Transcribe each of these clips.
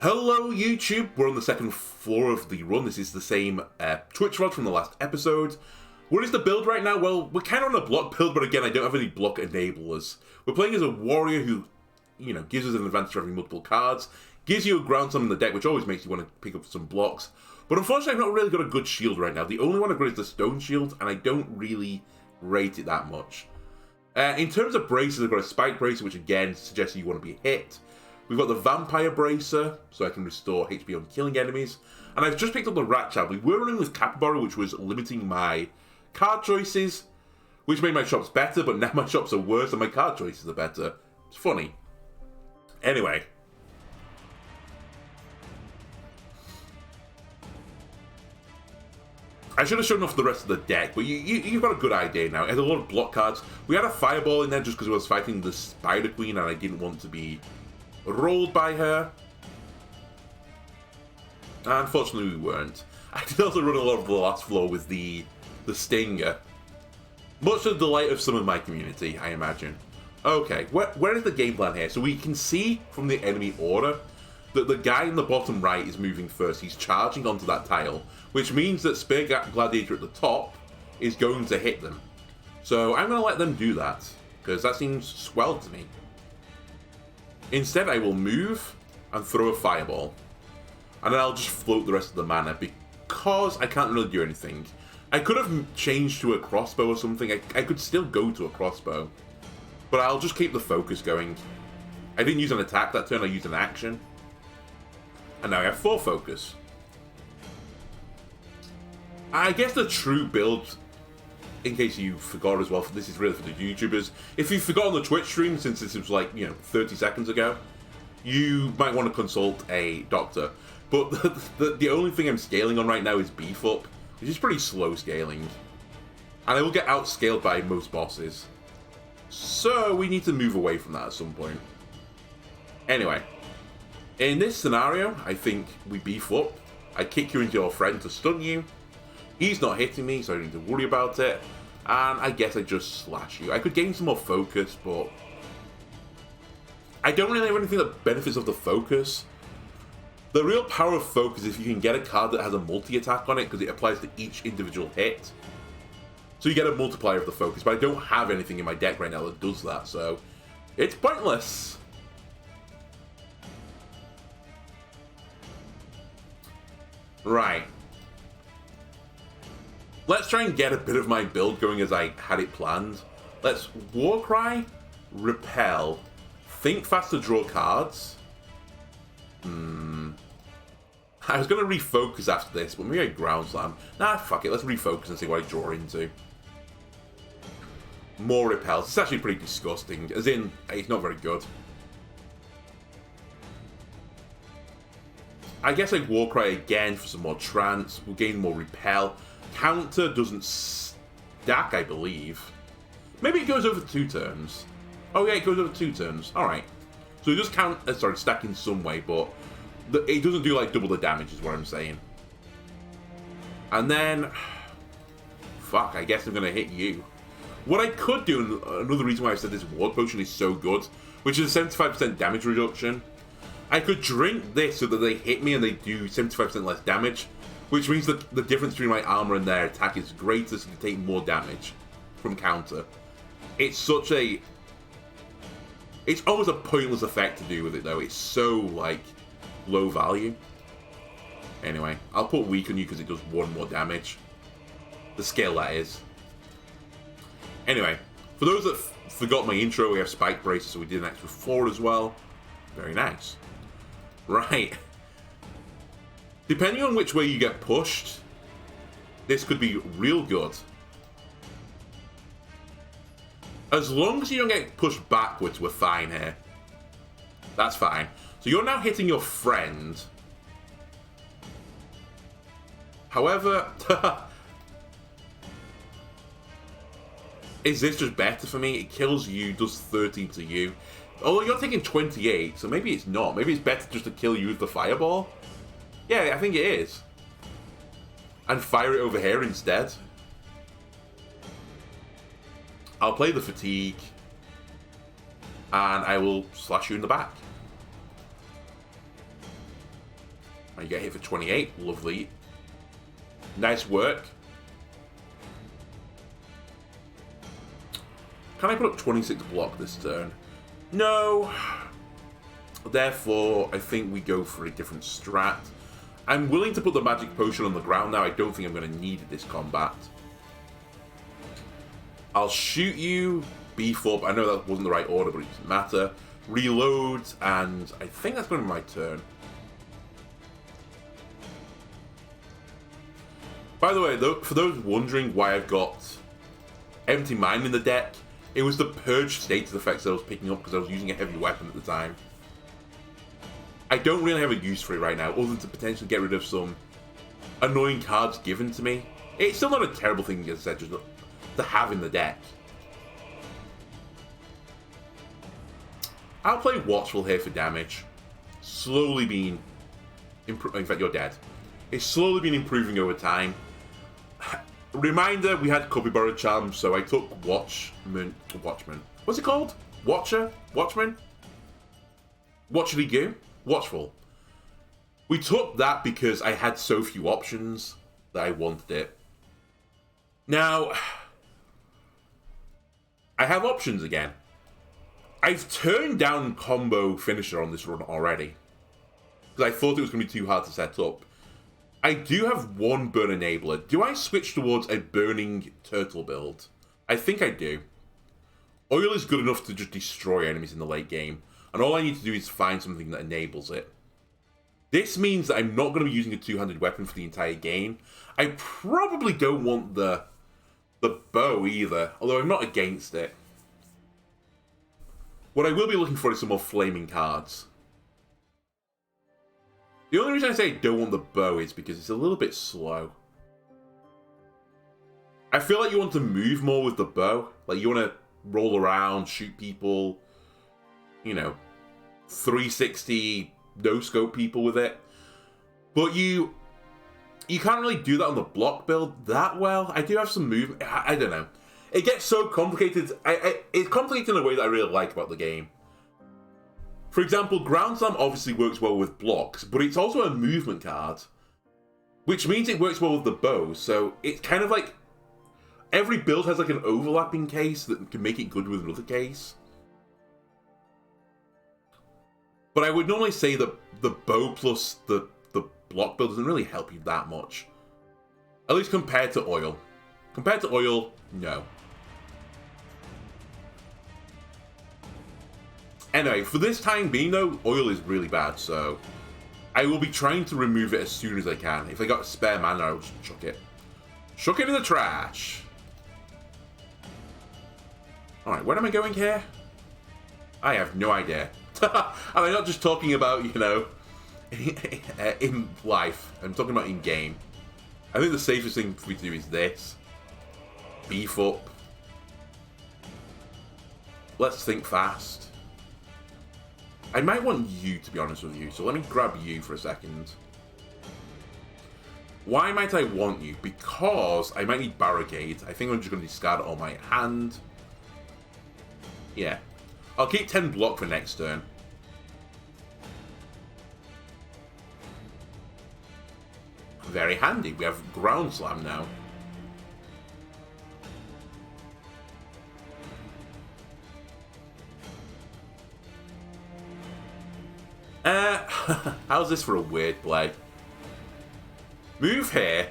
Hello YouTube, we're on the second floor of the run. This is the same Twitch VOD from the last episode. What is the build right now? Well, we're kind of on a block build, but again, I don't have any block enablers. We're playing as a warrior who, gives us an advantage for having multiple cards, gives you a ground summon in the deck, which always makes you want to pick up some blocks. But unfortunately, I've not really got a good shield right now. The only one I've got is the stone shield, and I don't really rate it that much. In terms of braces, I've got a spike bracer, which again suggests you want to be hit. We've got the Vampire Bracer, so I can restore HP on killing enemies. And I've just picked up the Rat Trap. We were running with Capybara, which was limiting my card choices, which made my shops better, but now my shops are worse and my card choices are better. It's funny. Anyway. I should have shown off the rest of the deck, but you've got a good idea now. It has a lot of block cards. We had a Fireball in there just because I was fighting the Spider Queen and I didn't want to be rolled by her. Unfortunately, we weren't. I did also run a lot of the last floor with the Stinger. Much to the delight of some of my community, I imagine. Okay, where is the game plan here? So we can see from the enemy order that the guy in the bottom right is moving first. He's charging onto that tile, which means that Spear Gladiator at the top is going to hit them. So I'm going to let them do that, because that seems swell to me. Instead, I will move and throw a Fireball. And then I'll just float the rest of the mana, because I can't really do anything. I could have changed to a crossbow or something. I could still go to a crossbow. But I'll just keep the focus going. I didn't use an attack that turn, I used an action. And now I have 4 focus. I guess the true build, in case you forgot as well, this is really for the YouTubers. If you forgot on the Twitch stream, since this was like, 30 seconds ago, you might want to consult a doctor. But the only thing I'm scaling on right now is Beef Up, which is pretty slow scaling. And I will get outscaled by most bosses. So we need to move away from that at some point. Anyway, in this scenario, I think we beef up. I kick you into your friend to stun you. He's not hitting me, so I don't need to worry about it. And I guess I just slash you. I could gain some more focus, but I don't really have anything that benefits of the focus. The real power of focus is if you can get a card that has a multi-attack on it, because it applies to each individual hit. So you get a multiplier of the focus, but I don't have anything in my deck right now that does that, so it's pointless. Right. Let's try and get a bit of my build going as I had it planned. Let's Warcry, Repel, Think Fast to draw cards. I was going to refocus after this, but maybe I Ground Slam. Nah, fuck it, let's refocus and see what I draw into. More Repels. It's actually pretty disgusting, as in, it's not very good. I guess I Warcry again for some more Trance. We'll gain more Repel. Counter doesn't stack, I believe. Maybe it goes over 2 turns. Oh yeah, it goes over 2 turns. Alright. So it does count, stack in some way, but it doesn't do like double the damage is what I'm saying. And then, fuck, I guess I'm going to hit you. What I could do, and another reason why I said this Ward Potion is so good, which is a 75% damage reduction, I could drink this so that they hit me and they do 75% less damage, which means that the difference between my armor and their attack is greater, so they take more damage from counter. It's such a... It's almost a pointless effect to do with it, though. It's so, like, low value. Anyway, I'll put weak on you because it does 1 more damage. The scale, that is. Anyway, for those that forgot my intro, we have Spike Braces, so we did an extra 4 as well. Very nice. Right. Depending on which way you get pushed, this could be real good. As long as you don't get pushed backwards, we're fine here. That's fine. So you're now hitting your friend. However, is this just better for me? It kills you, does 13 to you. Although you're taking 28, so maybe it's not. Maybe it's better just to kill you with the Fireball. Yeah, I think it is. And fire it over here instead. I'll play the Fatigue. And I will slash you in the back. You get hit for 28. Lovely. Nice work. Can I put up 26 block this turn? No. Therefore, I think we go for a different strat. I'm willing to put the magic potion on the ground now. I don't think I'm going to need it this combat. I'll shoot you. Beef up. I know that wasn't the right order, but it doesn't matter. Reload, and I think that's going to be my turn. By the way, for those wondering why I've got Empty Mind in the deck, it was the Purge status effects that I was picking up because I was using a heavy weapon at the time. I don't really have a use for it right now, other than to potentially get rid of some annoying cards given to me. It's still not a terrible thing, as I said, just to have in the deck. I'll play Watchful here for damage. Slowly being... in fact, you're dead. It's slowly been improving over time. Reminder, we had Capybara Charm, so I took Watchman. What's it called? Watcher? Watchman? Watchery Goo? Watchful. We took that because I had so few options that I wanted it. Now, I have options again. I've turned down combo finisher on this run already, because I thought it was going to be too hard to set up. I do have one burn enabler. Do I switch towards a burning turtle build? I think I do. Oil is good enough to just destroy enemies in the late game, and all I need to do is find something that enables it. This means that I'm not going to be using a two-handed weapon for the entire game. I probably don't want the bow either, although I'm not against it. What I will be looking for is some more flaming cards. The only reason I say I don't want the bow is because it's a little bit slow. I feel like you want to move more with the bow. Like, you want to roll around, shoot people, you know, 360 no-scope people with it. But you can't really do that on the block build that well. I do have some movement. I don't know. It gets so complicated. It's complicated in a way that I really like about the game. For example, Ground Slam obviously works well with blocks, but it's also a movement card, which means it works well with the bow. So it's kind of like every build has like an overlapping case that can make it good with another case. But I would normally say that the bow plus the block build doesn't really help you that much. At least compared to oil. Compared to oil, no. Anyway, for this time being though, oil is really bad, so I will be trying to remove it as soon as I can. If I got spare mana, I'll just chuck it. Chuck it in the trash! Alright, where am I going here? I have no idea. I'm not just talking about, you know, in life. I'm talking about in game. I think the safest thing for me to do is this. Beef up. Let's think fast. I might want you, to be honest with you, so let me grab you for a second. Why might I want you? Because I might need Barricade. I think I'm just going to discard it on my hand. Yeah. I'll keep 10 block for next turn. Very handy. We have Ground Slam now. How's this for a weird play? Move here.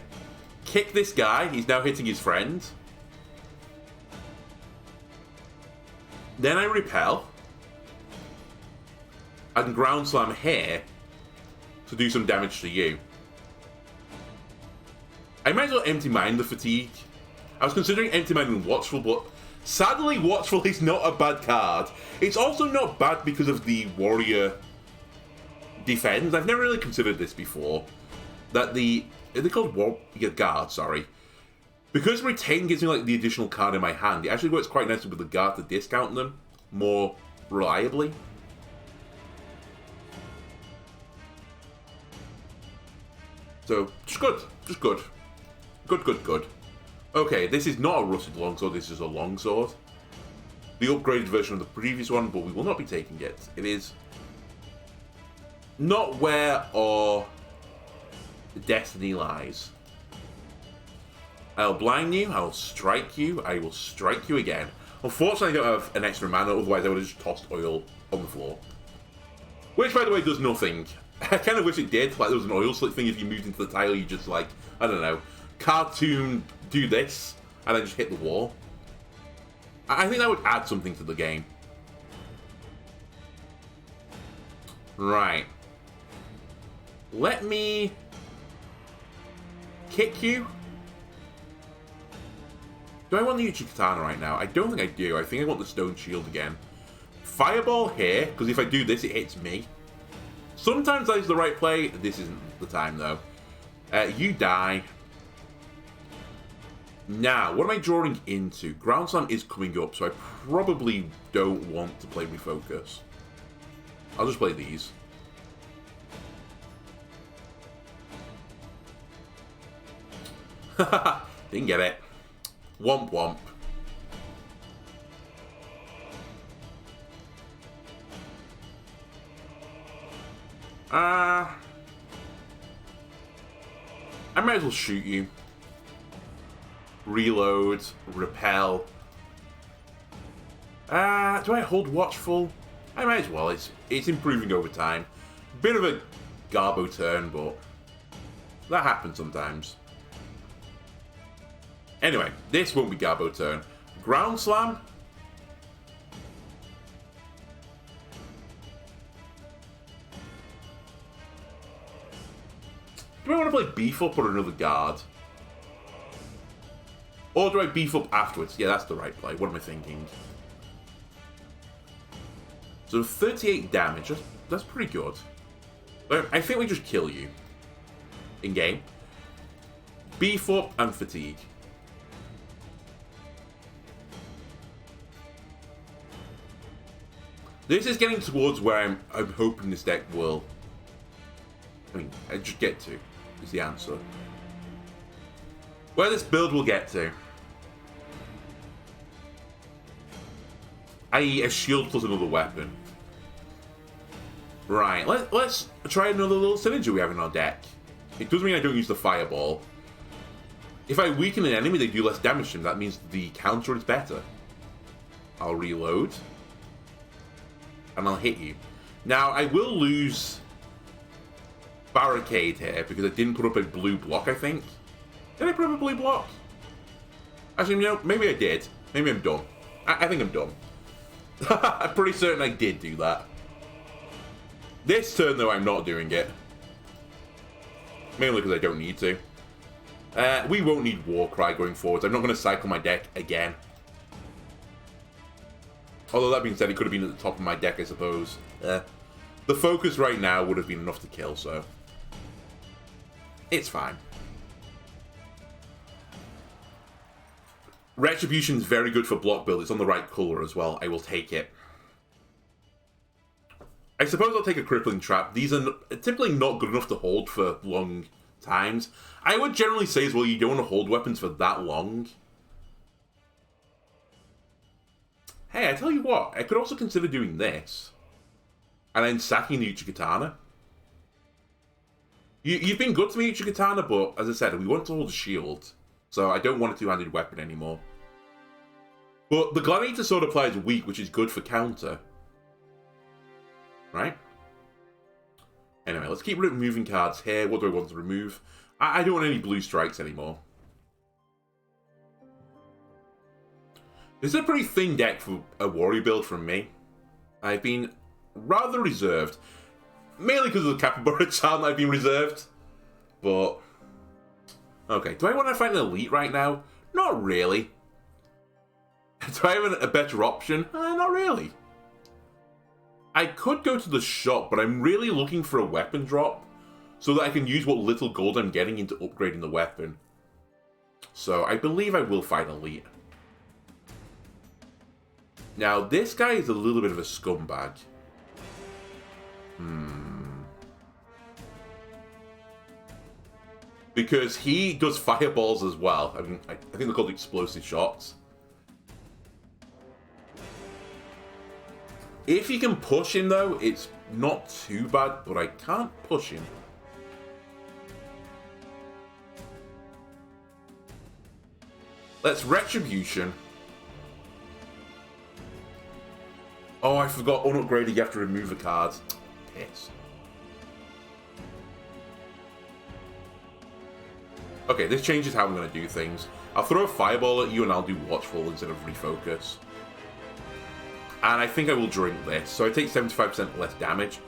Kick this guy. He's now hitting his friend. Then I repel. And Ground Slam here to do some damage to you. I might as well Empty Mind the Fatigue. I was considering Empty Mind and Watchful, but sadly Watchful is not a bad card. It's also not bad because of the Warrior Defense. I've never really considered this before. That are they called Guard, sorry. Because Retain gives me like the additional card in my hand, it actually works quite nicely with the Guard to discount them more reliably. So, just good. Just good. Good. Okay, this is not a rusted longsword, this is a longsword. The upgraded version of the previous one, but we will not be taking it. It is not where our destiny lies. I'll blind you, I'll strike you, I will strike you again. Unfortunately, I don't have an extra mana, otherwise I would have just tossed oil on the floor. Which, by the way, does nothing. I kind of wish it did, like there was an oil slick thing. If you moved into the tile, you just like, I don't know, cartoon do this, and then just hit the wall. I think that would add something to the game. Right. Let me kick you. Do I want the Uchigatana right now? I don't think I do. I think I want the Stone Shield again. Fireball here, because if I do this, it hits me. Sometimes that is the right play. This isn't the time, though. You die. Now, what am I drawing into? Ground Slam is coming up, so I probably don't want to play Refocus. I'll just play these. Didn't get it. Womp womp. I might as well shoot you. Reload. Repel. Do I hold Watchful? I might as well. It's improving over time. Bit of a Garbo turn, but that happens sometimes. Anyway, this won't be Garbo turn. Ground Slam. Do I want to play Beef Up or another guard? Or do I Beef Up afterwards? Yeah, that's the right play. What am I thinking? So 38 damage. That's pretty good. I think we just kill you. In-game. Beef Up and Fatigue. This is getting towards where I'm hoping this deck will... I mean, I just get to, is the answer. Where this build will get to. I.e. a shield plus another weapon. Right, let's try another little synergy we have in our deck. It doesn't mean I don't use the fireball. If I weaken an enemy, they do less damage to them. That means the counter is better. I'll reload. And I'll hit you. Now, I will lose Barricade here because I didn't put up a blue block, I think. Did I put up a blue block? Actually, you know, maybe I did. Maybe I'm dumb. I think I'm dumb. I'm pretty certain I did do that. This turn, though, I'm not doing it. Mainly because I don't need to. We won't need Warcry going forward. I'm not going to cycle my deck again. Although that being said, it could have been at the top of my deck, I suppose. The focus right now would have been enough to kill, so... it's fine. Retribution is very good for block build. It's on the right colour as well. I will take it. I suppose I'll take a Crippling Trap. These are typically not good enough to hold for long times. I would generally say as well, you don't want to hold weapons for that long. Hey, I tell you what, I could also consider doing this. And then sacking the Uchigatana. You've been good to me, Uchigatana, but as I said, we want to hold a shield. So I don't want a two-handed weapon anymore. But the Gladiator Sword applies weak, which is good for counter. Right? Anyway, let's keep removing cards here. What do I want to remove? I don't want any blue strikes anymore. This is a pretty thin deck for a warrior build from me. I've been rather reserved. Mainly because of the Capybara charm I've been reserved. But... okay, do I want to fight an elite right now? Not really. Do I have a better option? Not really. I could go to the shop, but I'm really looking for a weapon drop. So that I can use what little gold I'm getting into upgrading the weapon. So I believe I will fight elite. Now, this guy is a little bit of a scumbag. Because he does fireballs as well. I mean, I think they're called explosive shots. If you can push him, though, it's not too bad, but I can't push him. Let's Retribution. Oh, I forgot. Unupgraded, you have to remove a card. Piss. Okay, this changes how I'm going to do things. I'll throw a Fireball at you and I'll do Watchful instead of Refocus. And I think I will drink this. So I take 75% less damage.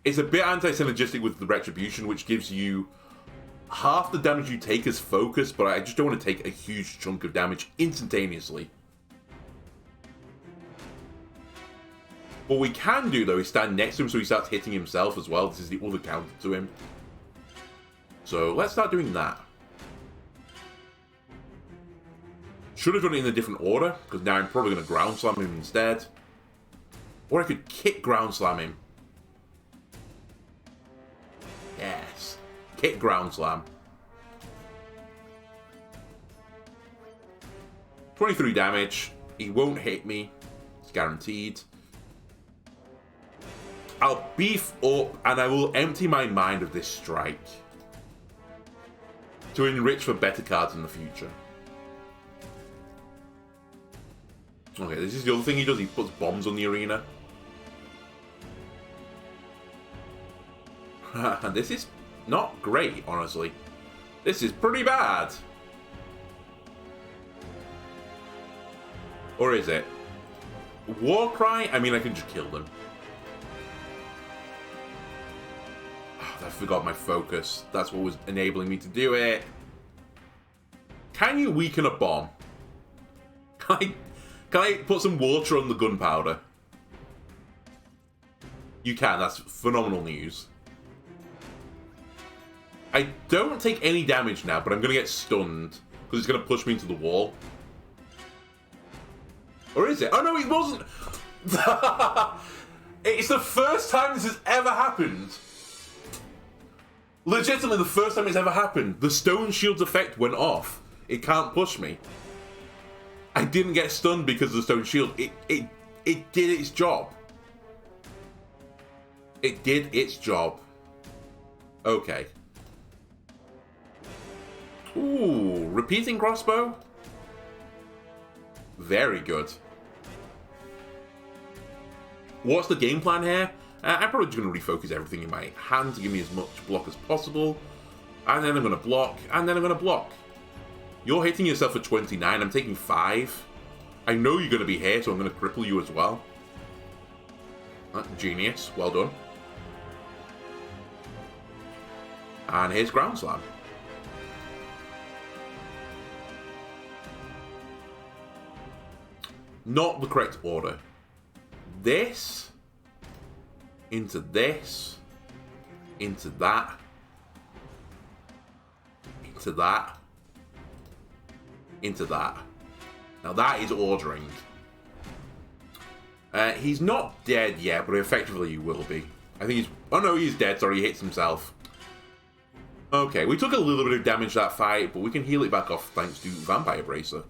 It's a bit anti-synergistic with the Retribution, which gives you half the damage you take as focus, but I just don't want to take a huge chunk of damage instantaneously. What we can do, though, is stand next to him so he starts hitting himself as well. This is the other counter to him. So let's start doing that. Should have done it in a different order, because now I'm probably going to Ground Slam him instead. Or I could Kick Ground Slam him. Yes. Kick Ground Slam. 23 damage. He won't hit me. It's guaranteed. I'll beef up and I will empty my mind of this strike to enrich for better cards in the future. Okay, this is the other thing he does. He puts bombs on the arena. This is not great, honestly. This is pretty bad. Or is it? Warcry? I mean, I can just kill them. I forgot my focus. That's what was enabling me to do it. Can you weaken a bomb? Can I put some water on the gunpowder? You can. That's phenomenal news. I don't take any damage now, but I'm going to get stunned because it's going to push me into the wall. Or is it? Oh, no, it wasn't. It's the first time this has ever happened. Legitimately, the first time it's ever happened. The Stone Shield's effect went off. It can't push me. I didn't get stunned because of the Stone Shield. It did its job. It did its job. Okay. Ooh, repeating crossbow? Very good. What's the game plan here? I'm probably just going to refocus everything in my hand to give me as much block as possible. And then I'm going to block, and then I'm going to block. You're hitting yourself for 29, I'm taking 5. I know you're going to be here, so I'm going to cripple you as well. Genius, well done. And here's Ground Slam. Not the correct order. This, into this, into that, into that, into that. Now that is ordering. He's not dead yet, but effectively he will be. I think he's... Oh no, he's dead. Sorry, he hits himself. Okay, we took a little bit of damage that fight, but we can heal it back off thanks to Vampire Bracer.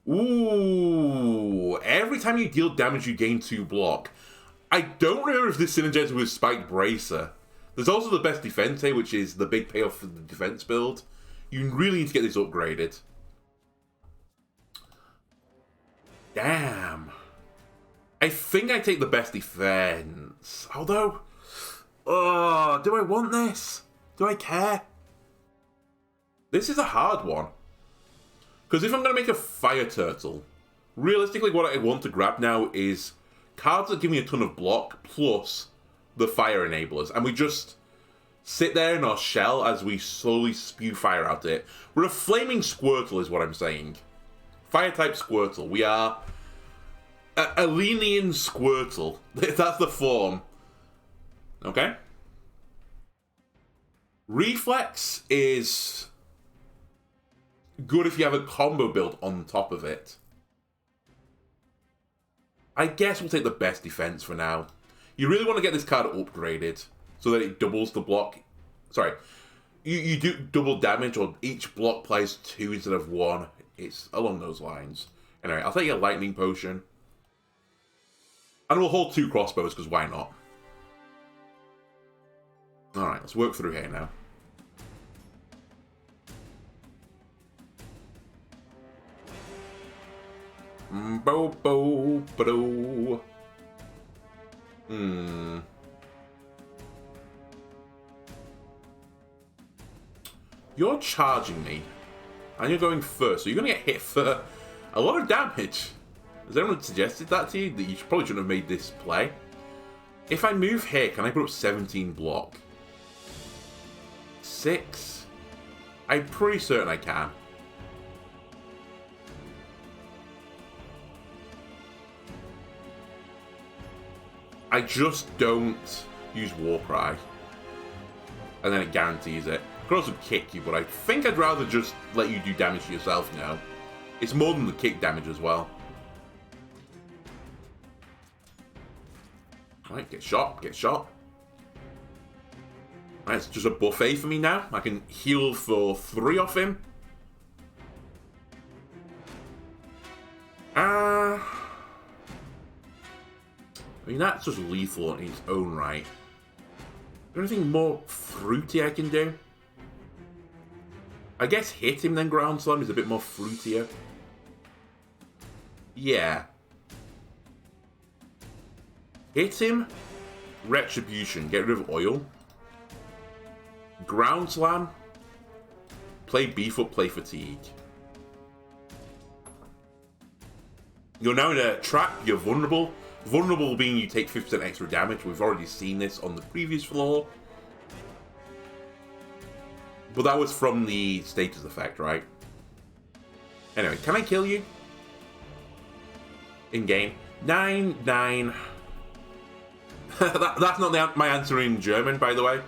Ooh, every time you deal damage, you gain 2 block. I don't remember if this synergizes with Spiked Bracer. There's also the best defense here, which is the big payoff for the defense build. You really need to get this upgraded. Damn. I think I take the best defense. Although, do I want this? Do I care? This is a hard one. Because if I'm going to make a Fire Turtle, realistically what I want to grab now is cards that give me a ton of block plus the fire enablers. And we just sit there in our shell as we slowly spew fire out it. We're a flaming Squirtle is what I'm saying. Fire-type Squirtle. We are a Alinaian Squirtle. That's the form. Okay? Reflex is good if you have a combo build on top of it. I guess we'll take the best defense for now. You really want to get this card upgraded so that it doubles the block. Sorry. You do double damage, or each block plays 2 instead of 1. It's along those lines. Anyway, I'll take a lightning potion. And we'll hold 2 crossbows, because why not? Alright, let's work through here now. Bo bo bo. You're charging me, and you're going first, so you're going to get hit for a lot of damage. Has anyone suggested that to you? That you probably shouldn't have made this play? If I move here, can I put up 17 block? 6? I'm pretty certain I can. I just don't use Warcry. And then it guarantees it. I could also kick you, but I think I'd rather just let you do damage to yourself now. It's more than the kick damage as well. Alright, get shot, get shot. Alright, it's just a buffet for me now. I can heal for 3 off him. I mean, that's just lethal in its own right. Is there anything more fruity I can do? I guess hit him then ground slam is a bit more fruitier. Yeah. Hit him. Retribution. Get rid of oil. Ground slam. Play beef up, play fatigue. You're now in a trap. You're vulnerable. Vulnerable being you take 50% extra damage. We've already seen this on the previous floor. But that was from the status effect, right? Anyway, can I kill you? In-game. 9, 9. That's not my answer in German, by the way.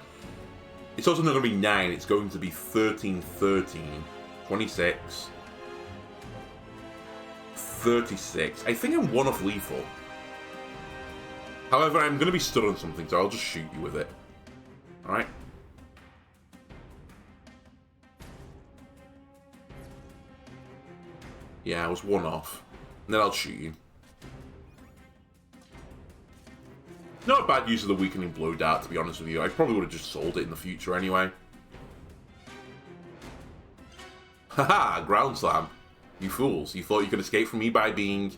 It's also not going to be 9. It's going to be 13, 13. 26. 36. I think I'm 1 off lethal. However, I'm going to be stood on something, so I'll just shoot you with it. Alright? Yeah, I was 1 off. And then I'll shoot you. Not a bad use of the weakening blow dart, to be honest with you. I probably would have just sold it in the future anyway. Haha, ground slam. You fools. You thought you could escape from me by being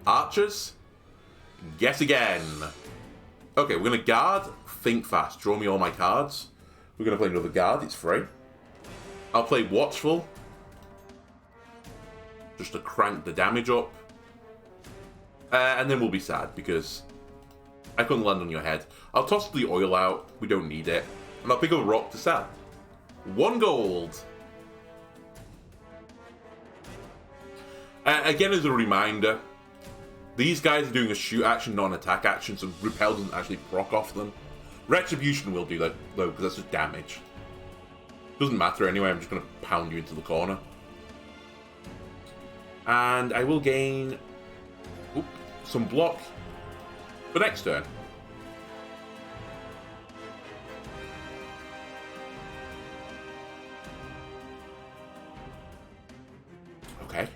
archers? Guess again. Okay, we're going to guard. Think fast. Draw me all my cards. We're going to play another guard. It's free. I'll play watchful. Just to crank the damage up. And then we'll be sad because I couldn't land on your head. I'll toss the oil out. We don't need it. And I'll pick a rock to sell. 1 gold. Again, as a reminder, these guys are doing a shoot action, not an attack action, so repel doesn't actually proc off them. Retribution will do that, though, because that's just damage. Doesn't matter anyway, I'm just going to pound you into the corner. And I will gain some block for next turn. Okay.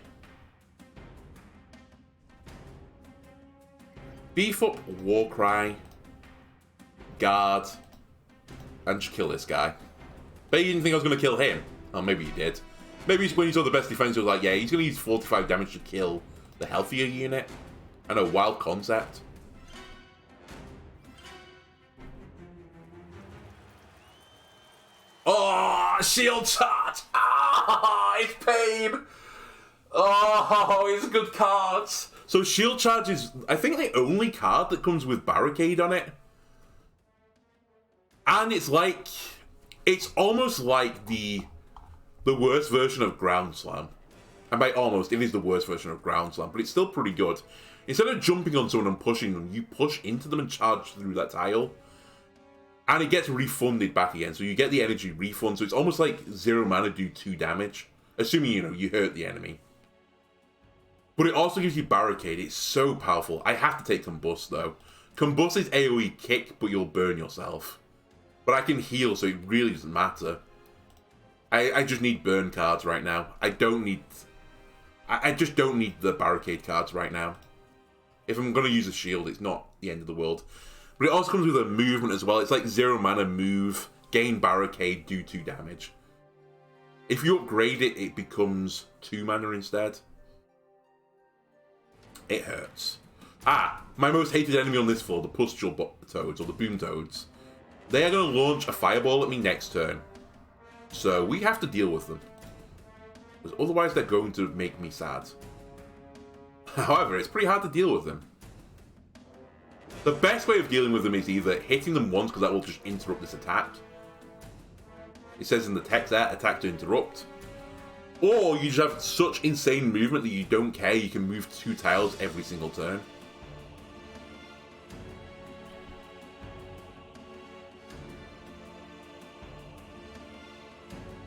Beef up Warcry, guard, and just kill this guy. But you didn't think I was going to kill him. Oh, maybe you did. Maybe when you saw the best defense, you was like, yeah, he's going to use 45 damage to kill the healthier unit. I know, wild concept. Oh, shield charge! Ah, it's pain! Oh, it's good cards. So shield charge is, I think, the only card that comes with barricade on it. And it's like, it's almost like the worst version of ground slam. And by almost, it is the worst version of ground slam, but it's still pretty good. Instead of jumping on someone and pushing them, you push into them and charge through that tile. And it gets refunded back again, so you get the energy refund. So it's almost like 0 mana do 2 damage. Assuming, you hurt the enemy. But it also gives you barricade. It's so powerful. I have to take Combust, though. Combust is AoE kick, but you'll burn yourself. But I can heal, so it really doesn't matter. I just need burn cards right now. I just don't need the barricade cards right now. If I'm going to use a shield, it's not the end of the world. But it also comes with a movement as well. It's like 0 mana move, gain barricade, do 2 damage. If you upgrade it, it becomes 2 mana instead. It hurts. Ah, my most hated enemy on this floor, the pustule toads, or the boom toads. They are going to launch a fireball at me next turn. So we have to deal with them. Because otherwise they're going to make me sad. However, it's pretty hard to deal with them. The best way of dealing with them is either hitting them once, because that will just interrupt this attack. It says in the text there, attack to interrupt. Or you just have such insane movement that you don't care, you can move 2 tiles every single turn.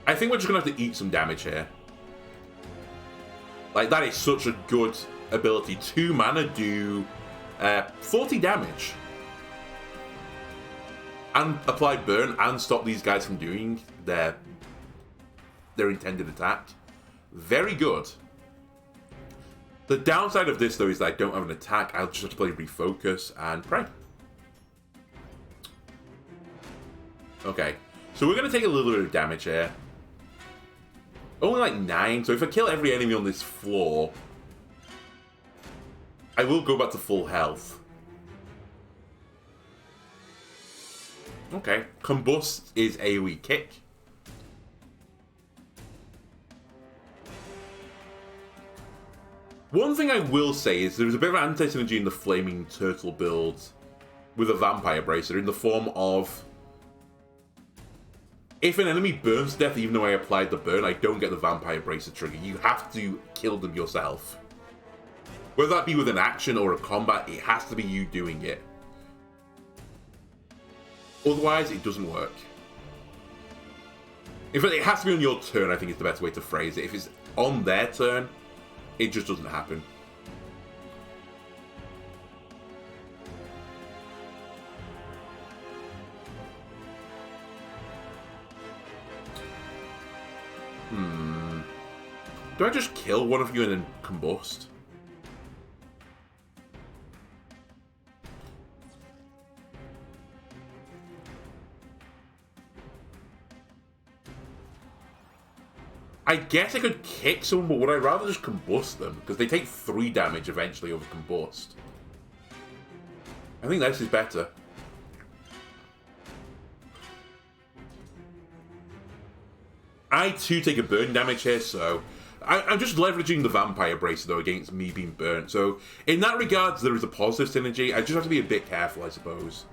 I think we're just going to have to eat some damage here. Like, that is such a good ability. 2 mana do 40 damage. And apply burn and stop these guys from doing their intended attack. Very good. The downside of this, though, is that I don't have an attack. I'll just have to play Refocus and pray. Okay. So we're going to take a little bit of damage here. Only like 9, so if I kill every enemy on this floor, I will go back to full health. Okay, Combust is AoE kick. One thing I will say is there's a bit of anti-synergy in the Flaming Turtle build with a Vampire Bracer in the form of... If an enemy burns to death, even though I applied the burn, I don't get the Vampire Bracer trigger. You have to kill them yourself. Whether that be with an action or a combat, it has to be you doing it. Otherwise, it doesn't work. In fact, it has to be on your turn, I think is the best way to phrase it. If it's on their turn, it just doesn't happen. Do I just kill one of you and then combust? I guess I could kick someone, but would I rather just combust them? Because they take 3 damage eventually over combust. I think this is better. I too take a burn damage here, so... I'm just leveraging the Vampire Bracer, though, against me being burnt. So, in that regard, there is a positive synergy. I just have to be a bit careful, I suppose.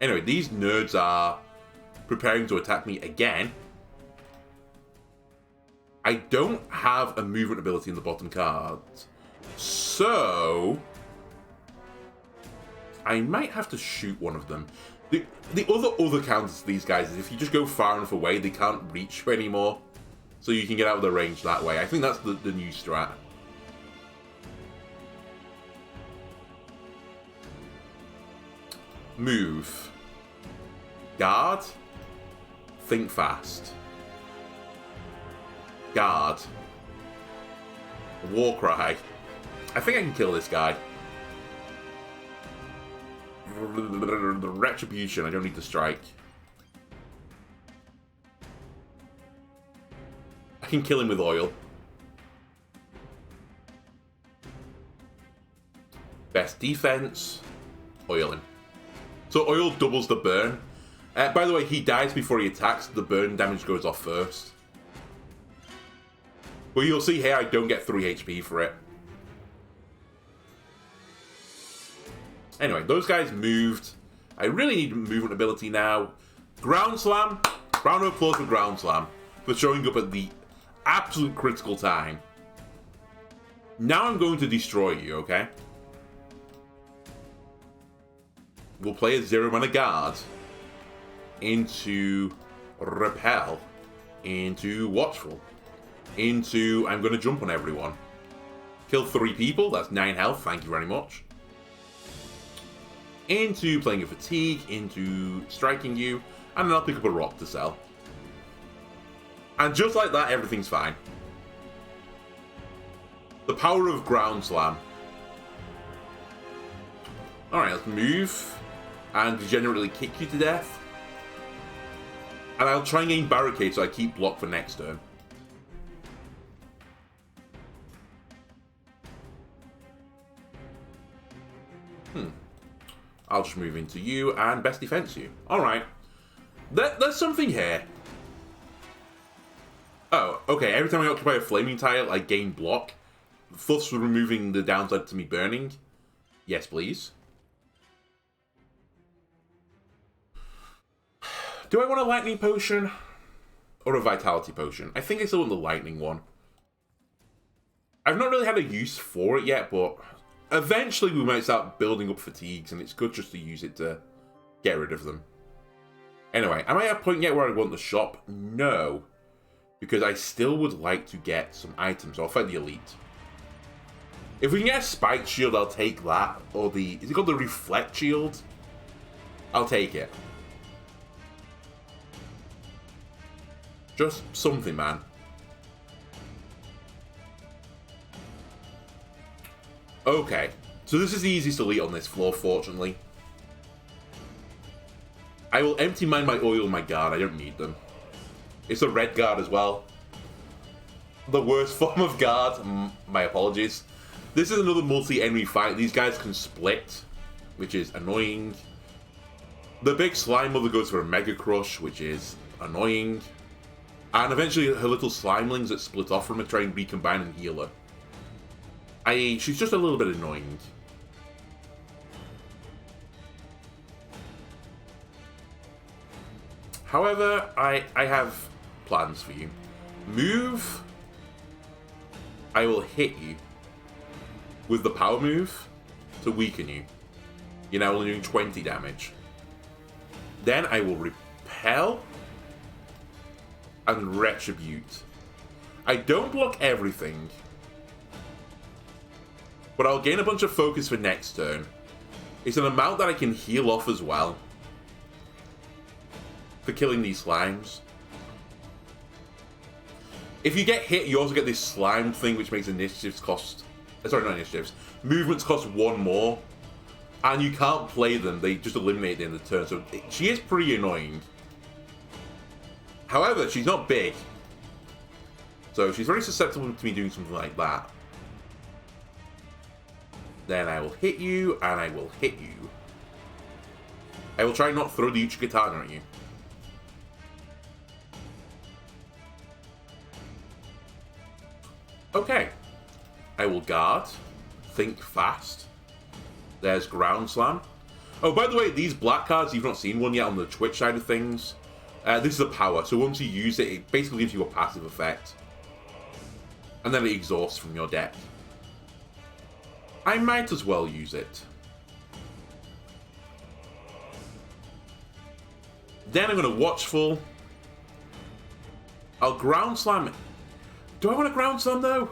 Anyway, these nerds are preparing to attack me again. I don't have a movement ability in the bottom cards. So... I might have to shoot one of them. The other counter to these guys is if you just go far enough away, they can't reach you anymore. So you can get out of the range that way. I think that's the new strat. Move. Guard. Think fast. Guard. Warcry. I think I can kill this guy. Retribution. I don't need to strike. I can kill him with oil. Best defense. Oil him. So oil doubles the burn. By the way, he dies before he attacks. The burn damage goes off first. Well, you'll see here I don't get 3 HP for it. Anyway, those guys moved. I really need movement ability now. Ground Slam. Round of applause for Ground Slam. For showing up at the absolute critical time. Now I'm going to destroy you, okay? We'll play a 0-mana guard. Into Repel. Into Watchful. Into I'm going to jump on everyone. Kill 3 people. That's 9 health. Thank you very much. Into playing a Fatigue. Into striking you. And then I'll pick up a rock to sell. And just like that, everything's fine. The power of Ground Slam. Alright, let's move. And degenerately kick you to death. And I'll try and gain Barricade so I keep blocked for next turn. I'll just move into you and best defense you. Alright. There's something here. Oh, okay. Every time I occupy a flaming tile, I gain block. Thus removing the downside to me burning. Yes, please. Do I want a lightning potion? Or a vitality potion? I think I still want the lightning one. I've not really had a use for it yet, but eventually we might start building up fatigues, and it's good just to use it to get rid of them. Anyway, am I at a point yet where I want the shop? No. Because I still would like to get some items. I'll fight the elite. If we can get a spiked shield, I'll take that. Or the... Is it called the reflect shield? I'll take it. Just something, man. Okay. So this is the easiest elite on this floor, fortunately. I will empty my oil and my guard. I don't need them. It's a red guard as well. The worst form of guard. My apologies. This is another multi-enemy fight. These guys can split, which is annoying. The big slime mother goes for a Mega Crush, which is annoying. And eventually her little slimelings that split off from her try and recombine and heal her. She's just a little bit annoying. However, I have plans for you. Move. I will hit you with the power move to weaken you. You're now only doing 20 damage. Then I will repel and retribute. I don't block everything, but I'll gain a bunch of focus for next turn. It's an amount that I can heal off as well for killing these slimes. If you get hit, you also get this slime thing, which makes initiatives cost... Sorry, not initiatives. Movements cost 1 more. And you can't play them. They just eliminate at the end of the turn. So she is pretty annoying. However, she's not big. So she's very susceptible to me doing something like that. Then I will hit you, and I will hit you. I will try not throw the Uchi Katana at you. Okay. I will guard. Think fast. There's Ground Slam. Oh, by the way, these black cards, you've not seen one yet on the Twitch side of things. This is a power, so once you use it, it basically gives you a passive effect. And then it exhausts from your deck. I might as well use it. Then I'm going to Watchful. I'll Ground Slam it. Do I want to Ground Slam, though?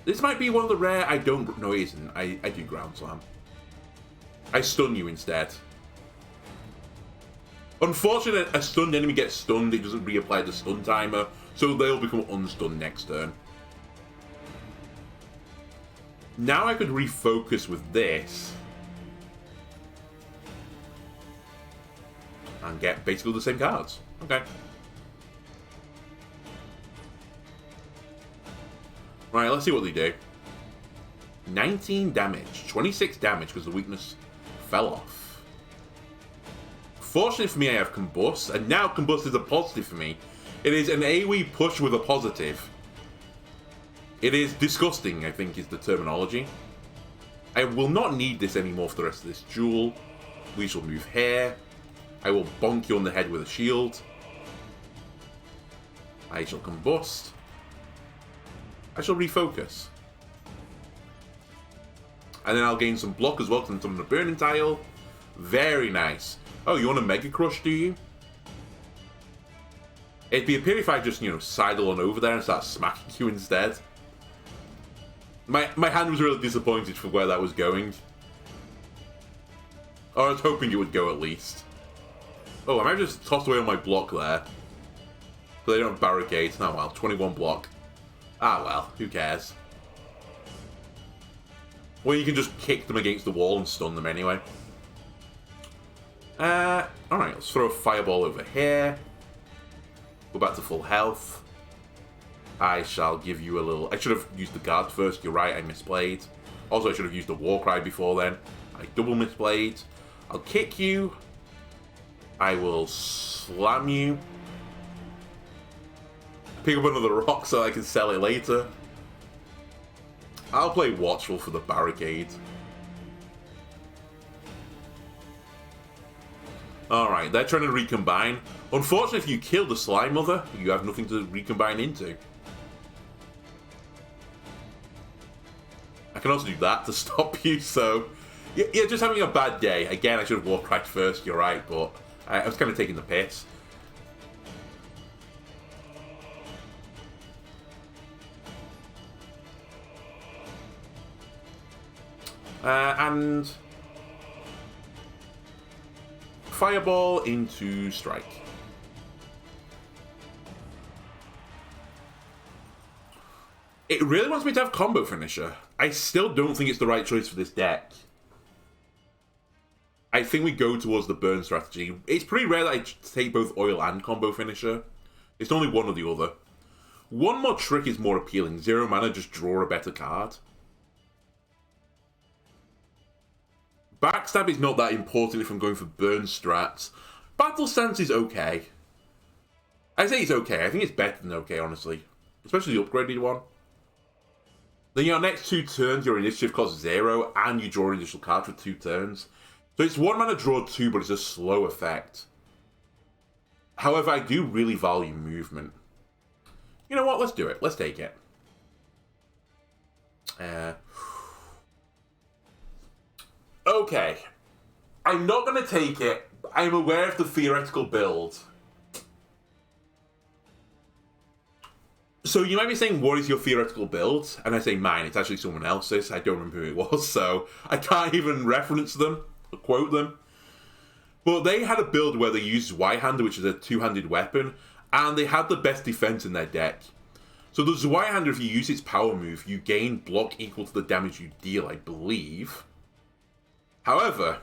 This might be one of the rare... I don't... No, it isn't. I do Ground Slam. I stun you instead. Unfortunately, a stunned enemy gets stunned. It doesn't reapply the stun timer. So they'll become unstunned next turn. Now I could refocus with this. And get basically the same cards. Okay. Right, let's see what they do. 19 damage. 26 damage because the weakness fell off. Fortunately for me, I have Combust. And now Combust is a positive for me. It is an AoE push with a positive. It is disgusting, I think, is the terminology. I will not need this anymore for the rest of this duel. We shall move here. I will bonk you on the head with a shield. I shall Combust. I shall refocus. And then I'll gain some block as well because I'm summon a Burning Tile. Very nice. Oh, you want a Mega Crush, do you? It'd be a pity if I just, you know, sidle on over there and start smacking you instead. My hand was really disappointed for where that was going. Or I was hoping it would go at least. Oh, I might have just tossed away on my block there. So they don't have barricades. Oh well, 21 block. Ah well, who cares? Well, you can just kick them against the wall and stun them anyway. Alright, let's throw a fireball over here. Go back to full health. I shall give you a little... I should have used the guard first, you're right, I misplayed. Also, I should have used the war cry before then. I double misblade. I'll kick you. I will slam you. Pick up another rock so I can sell it later. I'll play Watchful for the barricade. Alright, they're trying to recombine. Unfortunately, if you kill the Slime Mother, you have nothing to recombine into. I can also do that to stop you, so... Yeah, just having a bad day. Again, I should have walked right first, you're right, but I was kind of taking the piss. And... Fireball into Strike. It really wants me to have Combo Finisher. I still don't think it's the right choice for this deck. I think we go towards the burn strategy. It's pretty rare that I take both Oil and Combo Finisher. It's only one or the other. One more trick is more appealing. 0 mana, just draw a better card. Backstab is not that important if I'm going for burn strats. Battle Stance is okay. I say it's okay. I think it's better than okay, honestly. Especially the upgraded one. Then your next 2 turns, your initiative costs 0, and you draw an additional card for 2 turns. So it's 1 mana draw 2, but it's a slow effect. However, I do really value movement. You know what? Let's do it. Let's take it. Okay. I'm not going to take it. I'm aware of the theoretical build. So you might be saying, what is your theoretical build? And I say mine. It's actually someone else's. I don't remember who it was, so I can't even reference them or quote them. But they had a build where they used Zweihander, which is a 2-handed weapon, and they had the best defense in their deck. So the Zweihander, if you use its power move, you gain block equal to the damage you deal, I believe. However,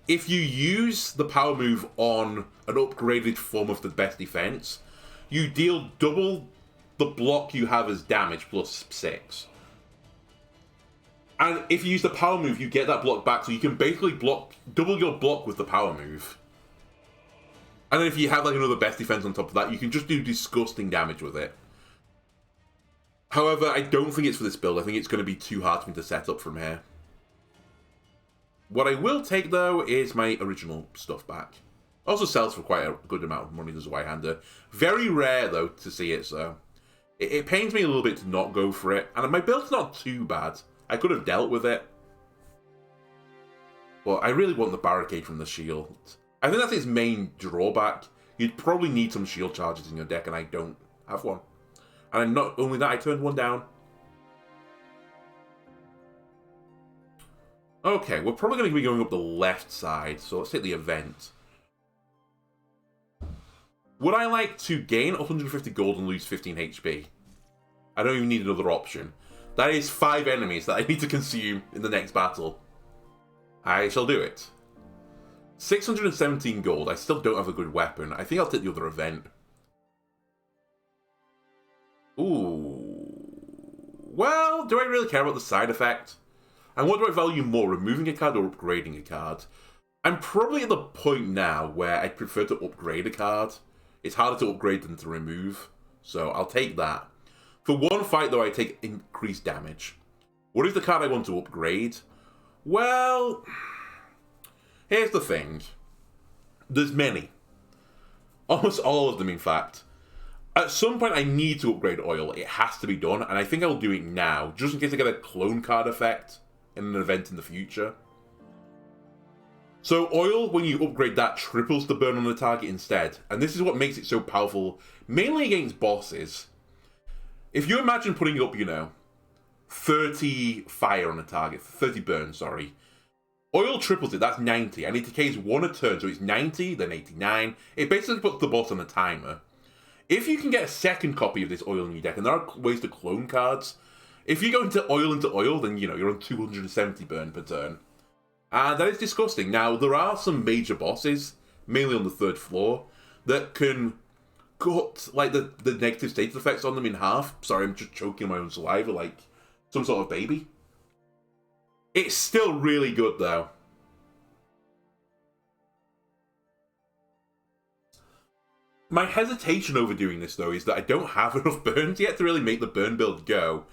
if you use the power move on an upgraded form of the best defense, you deal double the block you have as damage plus 6. And if you use the power move, you get that block back, so you can basically double your block with the power move. And then if you have like another best defense on top of that, you can just do disgusting damage with it. However, I don't think it's for this build. I think it's going to be too hard for me to set up from here. What I will take, though, is my original stuff back. Also sells for quite a good amount of money, there's a Zweihander. Very rare, though, to see it, so... It pains me a little bit to not go for it. And my build's not too bad. I could have dealt with it. But I really want the barricade from the shield. I think that's its main drawback. You'd probably need some shield charges in your deck, and I don't have one. And not only that, I turned one down. Okay, we're probably going to be going up the left side, so let's hit the event. Would I like to gain 150 gold and lose 15 HP? I don't even need another option. That is 5 enemies that I need to consume in the next battle. I shall do it. 617 gold. I still don't have a good weapon. I think I'll take the other event. Ooh. Well, do I really care about the side effect? And what do I value more, removing a card or upgrading a card? I'm probably at the point now where I'd prefer to upgrade a card. It's harder to upgrade than to remove, so I'll take that. For one fight, though, I take increased damage. What is the card I want to upgrade? Well, here's the thing. There's many. Almost all of them, in fact. At some point, I need to upgrade Oil. It has to be done, and I think I'll do it now, just in case I get a clone card effect in an event in the future. So Oil, when you upgrade that, triples the burn on the target instead. And this is what makes it so powerful, mainly against bosses. If you imagine putting up, 30 fire on a target, 30 burn, sorry. Oil triples it, that's 90, and it decays 1 a turn, so it's 90, then 89. It basically puts the boss on a timer. If you can get a second copy of this Oil in your deck, and there are ways to clone cards, if you go into Oil, then, you're on 270 burn per turn. And that is disgusting. Now, there are some major bosses, mainly on the 3rd floor, that can cut, the negative status effects on them in half. Sorry, I'm just choking my own saliva like some sort of baby. It's still really good, though. My hesitation over doing this, though, is that I don't have enough burns yet to really make the burn build go.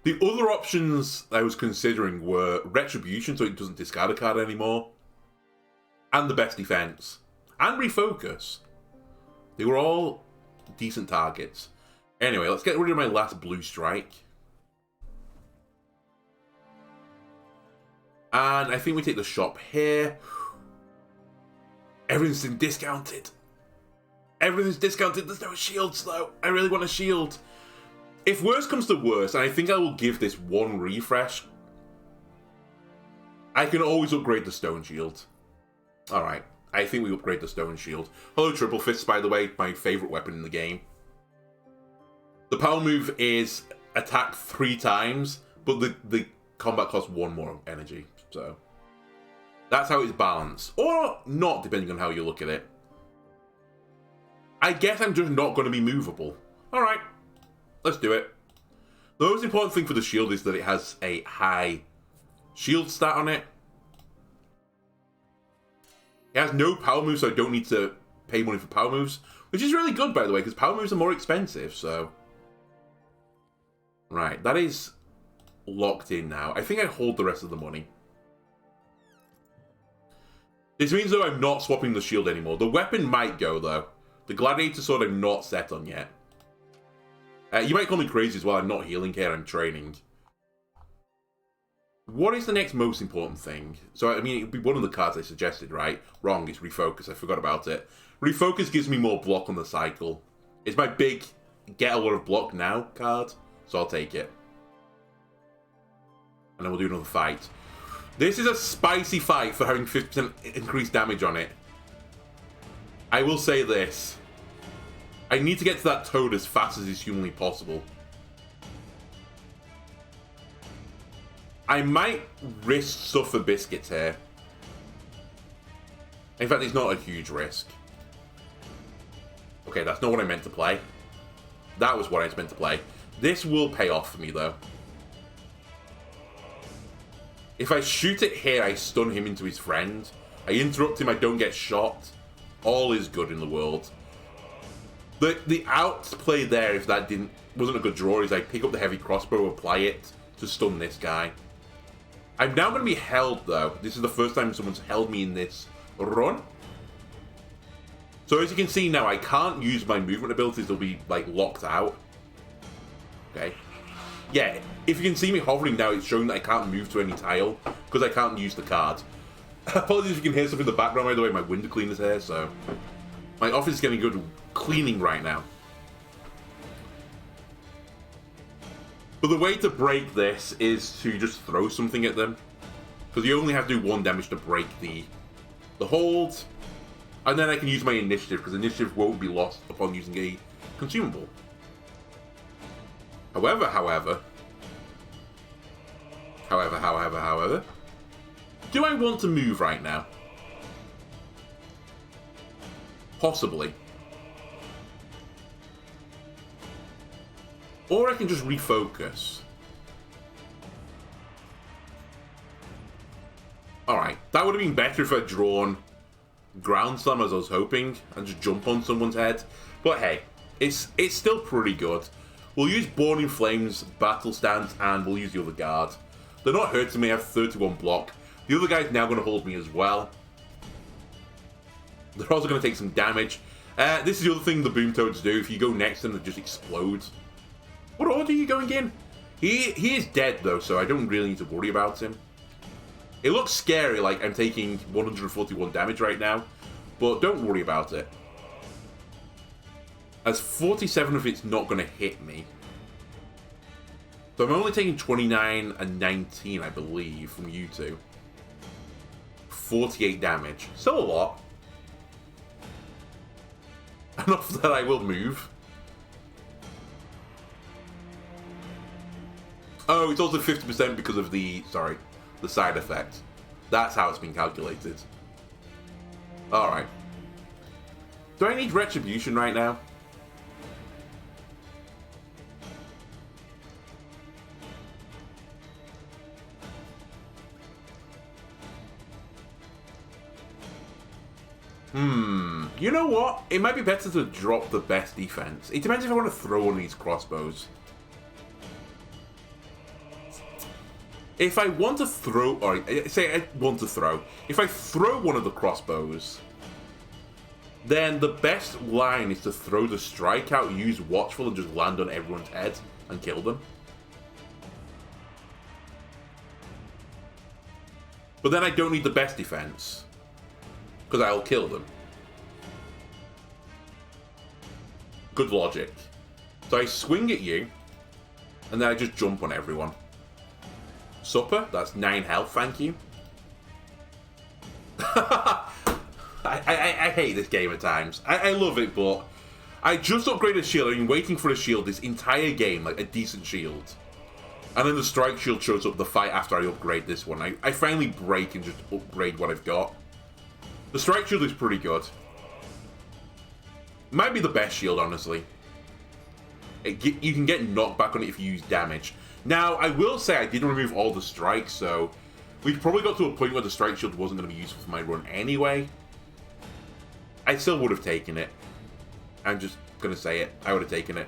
The other options I was considering were Retribution, so it doesn't discard a card anymore, and the best defense, and Refocus. They were all decent targets. Anyway, let's get rid of my last blue strike. And I think we take the shop here. Everything's been discounted. Everything's discounted. There's no shields, though. I really want a shield. If worse comes to worse, and I think I will give this one refresh, I can always upgrade the stone shield. Alright, I think we upgrade the stone shield. Hello, Triple Fists, by the way, my favourite weapon in the game. The power move is attack 3 times, but the combat costs 1 more energy. So that's how it's balanced. Or not, depending on how you look at it. I guess I'm just not going to be movable. Alright, let's do it. The most important thing for the shield is that it has a high shield stat on it. It has no power moves, so I don't need to pay money for power moves. Which is really good, by the way, because power moves are more expensive, so... Right, that is locked in now. I think I hold the rest of the money. This means, though, I'm not swapping the shield anymore. The weapon might go, though. The Gladiator Sword I'm not set on yet. You might call me crazy as well. I'm not healing here, I'm training. What is the next most important thing? So, I mean, it would be one of the cards I suggested, right? Wrong, it's Refocus. I forgot about it. Refocus gives me more block on the cycle. It's my big get a lot of block now card, so I'll take it. And then we'll do another fight. This is a spicy fight for having 50% increased damage on it. I will say this. I need to get to that toad as fast as is humanly possible. I might risk stuff for biscuits here. In fact, it's not a huge risk. Okay, that's not what I meant to play. That was what I was meant to play. This will pay off for me, though. If I shoot it here, I stun him into his friend. I interrupt him, I don't get shot. All is good in the world. The outplay there, if that wasn't a good draw, is I pick up the heavy crossbow, apply it to stun this guy. I'm now going to be held, though. This is the first time someone's held me in this run. So as you can see now, I can't use my movement abilities. They'll be, like, locked out. Okay. Yeah, if you can see me hovering now, it's showing that I can't move to any tile, because I can't use the card. Apologies if you can hear stuff in the background, by the way. My window cleaner's here, so... My office is getting good cleaning right now. But the way to break this is to just throw something at them. Because you only have to do 1 damage to break the hold. And then I can use my initiative, because initiative won't be lost upon using a consumable. However, do I want to move right now? Possibly. Or I can just refocus. Alright, that would have been better if I'd drawn Ground Slam as I was hoping, and just jump on someone's head. But hey, it's still pretty good. We'll use Born in Flames, Battle Stance, and we'll use the other guard. They're not hurting me, I have 31 block. The other guy's now going to hold me as well. They're also going to take some damage. This is the other thing the Boom Toads do. If you go next to them, they just explode. What order are you going in? He is dead, though, so I don't really need to worry about him. It looks scary, like I'm taking 141 damage right now, but don't worry about it. As 47 of it's not going to hit me. So I'm only taking 29 and 19, I believe, from you two. 48 damage. Still a lot. Enough that I will move. Oh, it's also 50% because of the side effect. That's how it's been calculated. Alright. Do I need Retribution right now? You know what? It might be better to drop the best defense. It depends if I want to throw one of these crossbows. If I want to throw, or say I want to throw, if I throw one of the crossbows, then the best line is to throw the strike out, use Watchful, and just land on everyone's head and kill them. But then I don't need the best defense, because I'll kill them. Good logic. So I swing at you, and then I just jump on everyone. Supper, that's 9 health, thank you. I hate this game at times. I love it, but I just upgraded a shield. I've been waiting for a shield this entire game, like a decent shield. And then the strike shield shows up the fight after I upgrade this one. I finally break and just upgrade what I've got. The strike shield is pretty good. Might be the best shield, honestly. You can get knockback on it if you use damage. Now, I will say I did remove all the strikes, so we've probably got to a point where the strike shield wasn't going to be useful for my run anyway. I still would have taken it. I'm just going to say it. I would have taken it.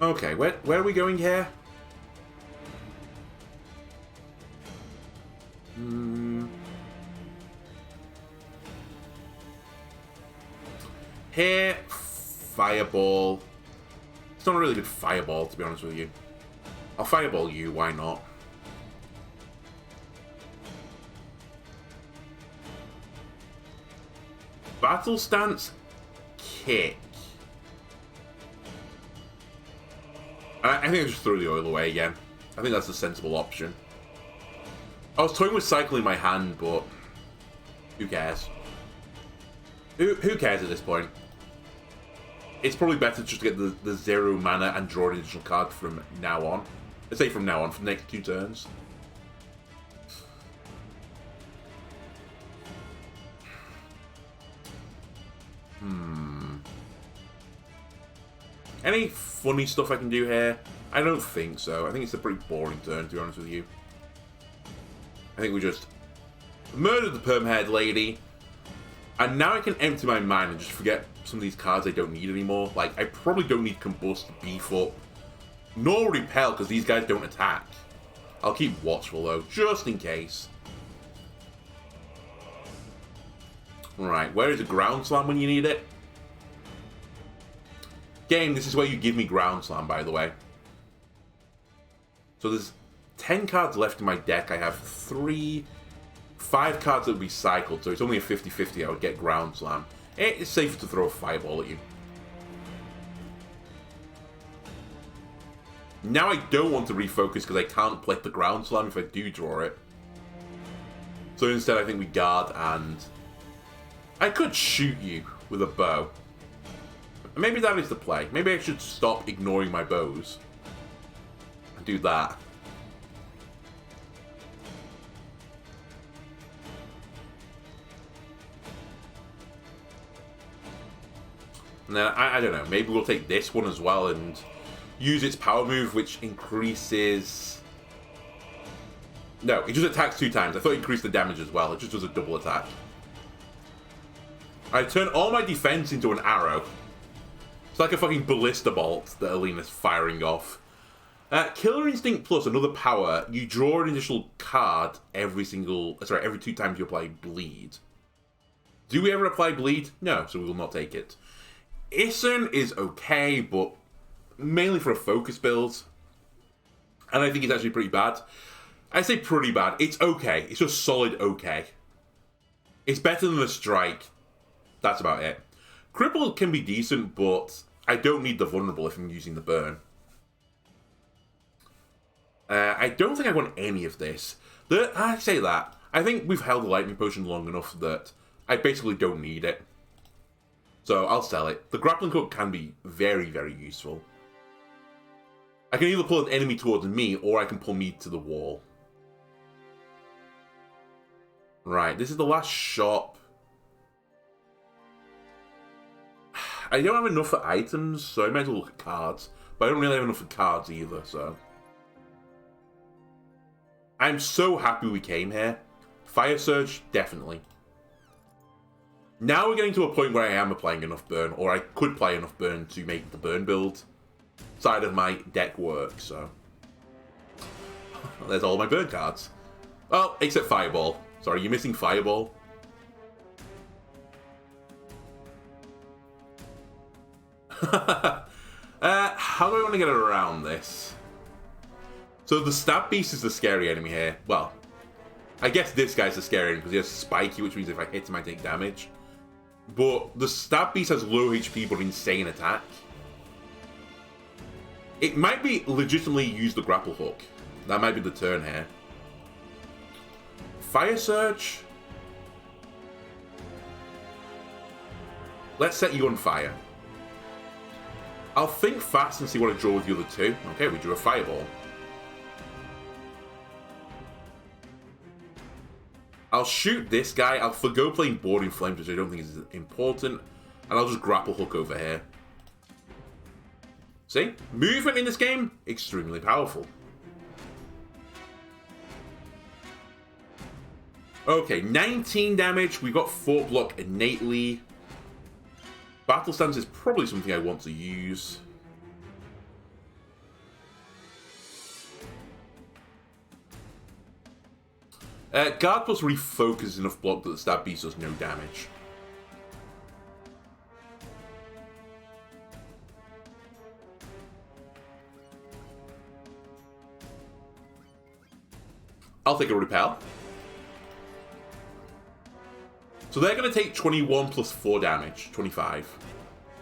Okay, where are we going here? Here, Fireball. It's not a really good Fireball, to be honest with you. I'll Fireball you, why not? Battle Stance, Kick. I think I just throw the oil away again. I think that's a sensible option. I was toying with cycling my hand, but who cares? Who cares at this point? It's probably better just to get the 0 mana and draw an additional card from now on. Let's say from now on, for the next 2 turns. Any funny stuff I can do here? I don't think so. I think it's a pretty boring turn, to be honest with you. I think we just murdered the perm-haired lady. And now I can empty my mind and just forget some of these cards I don't need anymore. Like, I probably don't need Combust, Beef Up, nor Repel, because these guys don't attack. I'll keep Watchful, though, just in case. Right, where is a Ground Slam when you need it? Game, this is where you give me Ground Slam, by the way. So there's 10 cards left in my deck. I have 5 cards that will be cycled, so it's only a 50-50 I would get Ground Slam. It's safer to throw a Fireball at you. Now I don't want to refocus because I can't play the Ground Slam if I do draw it. So instead I think we guard, and I could shoot you with a bow. Maybe that is the play. Maybe I should stop ignoring my bows and do that. And then, I don't know, maybe we'll take this one as well and use its power move, which increases... No, it just attacks 2 times. I thought it increased the damage as well. It just does a double attack. I turn all my defense into an arrow. It's like a fucking ballista bolt that Alina's firing off. Killer Instinct Plus, another power. You draw an additional card every 2 times you apply Bleed. Do we ever apply Bleed? No, so we will not take it. Ison is okay, but mainly for a focus build. And I think it's actually pretty bad. I say pretty bad. It's okay. It's just solid okay. It's better than the Strike. That's about it. Cripple can be decent, but I don't need the Vulnerable if I'm using the Burn. I don't think I want any of this. I say that. I think we've held the Lightning Potion long enough that I basically don't need it. So I'll sell it. The Grappling Hook can be very, very useful. I can either pull an enemy towards me, or I can pull me to the wall. Right, this is the last shop. I don't have enough for items, so I might as well look at cards. But I don't really have enough for cards either, so... I'm so happy we came here. Fire Surge, definitely. Now we're getting to a point where I am applying enough burn, or I could play enough burn to make the burn build side of my deck work, so... There's all my burn cards. Oh, except Fireball. Sorry, you're missing Fireball. How do I want to get around this? So the Stab Beast is the scary enemy here. Well, I guess this guy's the scary enemy because he has Spiky, which means if I hit him I take damage. But the Stab Beast has low HP but insane attack. It might be legitimately use the Grapple Hook. That might be the turn here. Fire Surge. Let's set you on fire. I'll think fast and see what I draw with the other two. Okay, we drew a Fireball. I'll shoot this guy. I'll forgo playing Boarding Flames, which I don't think is important. And I'll just Grapple Hook over here. See? Movement in this game, extremely powerful. Okay, 19 damage. We've got Fort Block innately. Battle Stance is probably something I want to use. Guard Plus refocuses enough block that the Stab Beast does no damage. I'll take a Repel. So they're going to take 21 plus 4 damage. 25.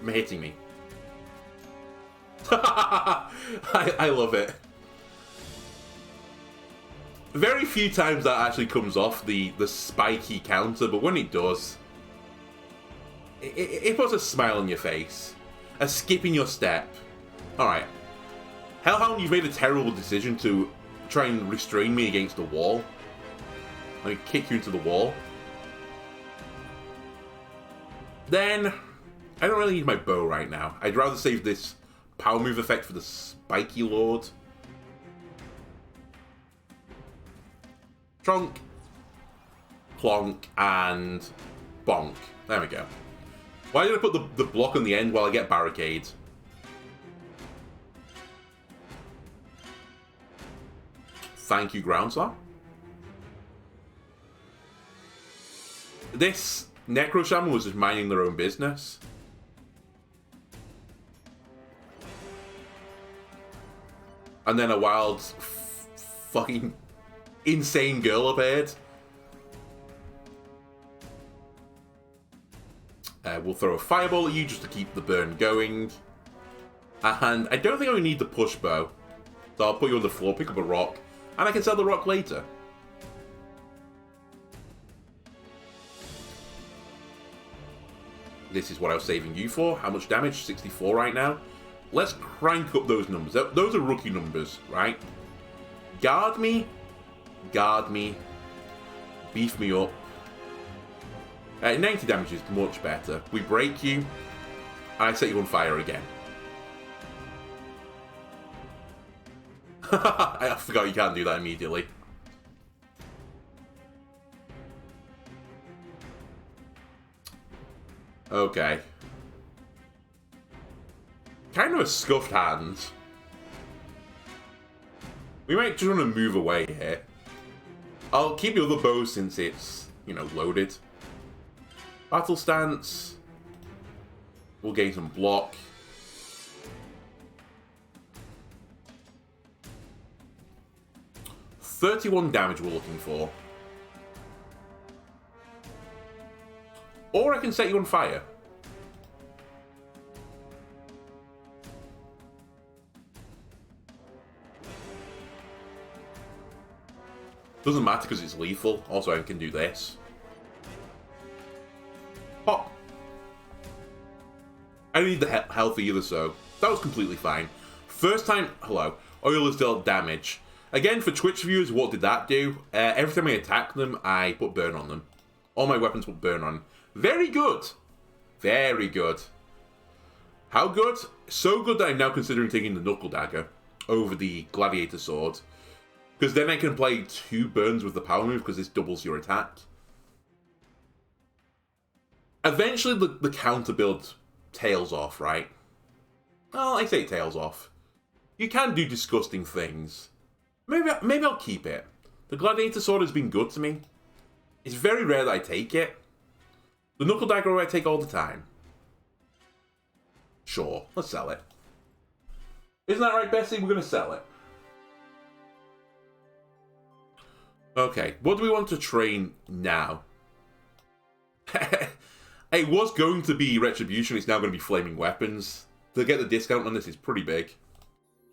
Hitting me. I love it. Very few times that actually comes off the spiky counter, but when it does, it puts a smile on your face. A skip in your step. Alright. Hellhound, you've made a terrible decision to try and restrain me against the wall. Let me kick you into the wall. Then, I don't really need my bow right now. I'd rather save this power move effect for the Spiky Lord. Trunk, plonk, and bonk. There we go. Why did I put the block on the end while I get barricade? Thank you, Groundslar. This Necro Shaman was just minding their own business. And then a wild, fucking insane girl appeared. We'll throw a Fireball at you just to keep the burn going. And I don't think I need the push bow. So I'll put you on the floor, pick up a rock, and I can sell the rock later. This is what I was saving you for. How much damage? 64 right now. Let's crank up those numbers. Those are rookie numbers, right? Guard me. Guard me. Beef me up. 90 damage is much better. We break you. And I set you on fire again. I forgot you can't do that immediately. Okay. Kind of a scuffed hand. We might just want to move away here. I'll keep the other bow since it's, you know, loaded. Battle Stance. We'll gain some block. $31 damage we're looking for. Or I can set you on fire. Doesn't matter because it's lethal. Also, I can do this. Pop. I don't need the health either, so that was completely fine. First time, hello. Oil has dealt damage. Again, for Twitch viewers, what did that do? Every time I attack them, I put burn on them. All my weapons put burn on. Very good. Very good. How good? So good that I'm now considering taking the Knuckle Dagger over the Gladiator Sword. Because then I can play 2 burns with the power move because this doubles your attack. Eventually, the counter build tails off, right? Well, I say tails off. You can do disgusting things. Maybe I'll keep it. The Gladiator Sword has been good to me. It's very rare that I take it. The Knuckle Dagger I take all the time. Sure, let's sell it. Isn't that right, Bessie? We're going to sell it. Okay, what do we want to train now? It was going to be Retribution, it's now going to be Flaming Weapons. To get the discount on this is pretty big.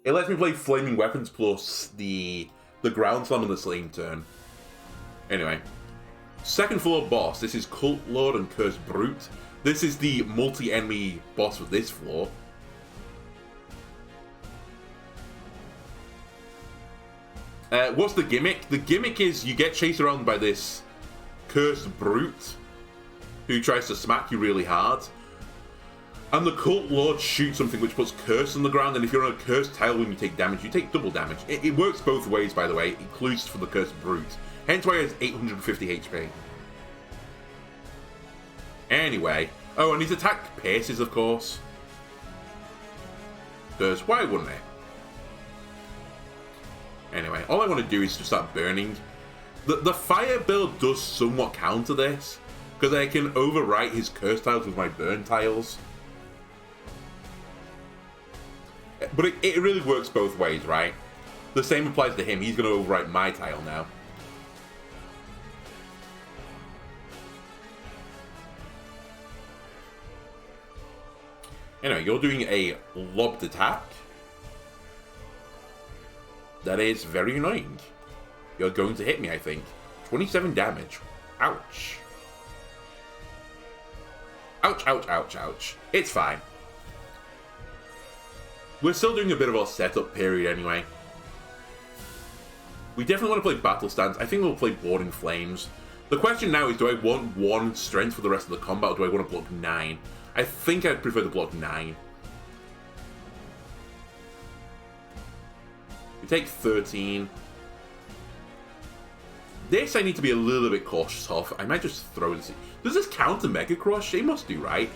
It lets me play Flaming Weapons plus the Ground Slam on the same turn. Anyway. Second floor boss. This is Cult Lord and Cursed Brute. This is the multi-enemy boss for this floor. What's the gimmick? The gimmick is you get chased around by this Cursed Brute who tries to smack you really hard. And the Cult Lord shoots something which puts Curse on the ground, and if you're on a Cursed tile when you take damage, you take double damage. It works both ways, by the way, includes for the Cursed Brute. Hence why it has 850 HP. Anyway. Oh, and his attack pierces, of course. Because why wouldn't it? Anyway, all I want to do is just start burning. The fire build does somewhat counter this, because I can overwrite his Curse tiles with my burn tiles. But it really works both ways, right? The same applies to him. He's going to overwrite my tile now. Anyway, you're doing a lobbed attack. That is very annoying. You're going to hit me, I think. 27 damage. Ouch. Ouch, ouch, ouch, ouch. It's fine. We're still doing a bit of our setup period anyway. We definitely want to play Battle Stance. I think we'll play Board in Flames. The question now is, do I want 1 strength for the rest of the combat, or do I want to block 9? I think I'd prefer to block 9. We take 13. This I need to be a little bit cautious of. I might just throw this. Does this count to Mega Crush? It must do, right?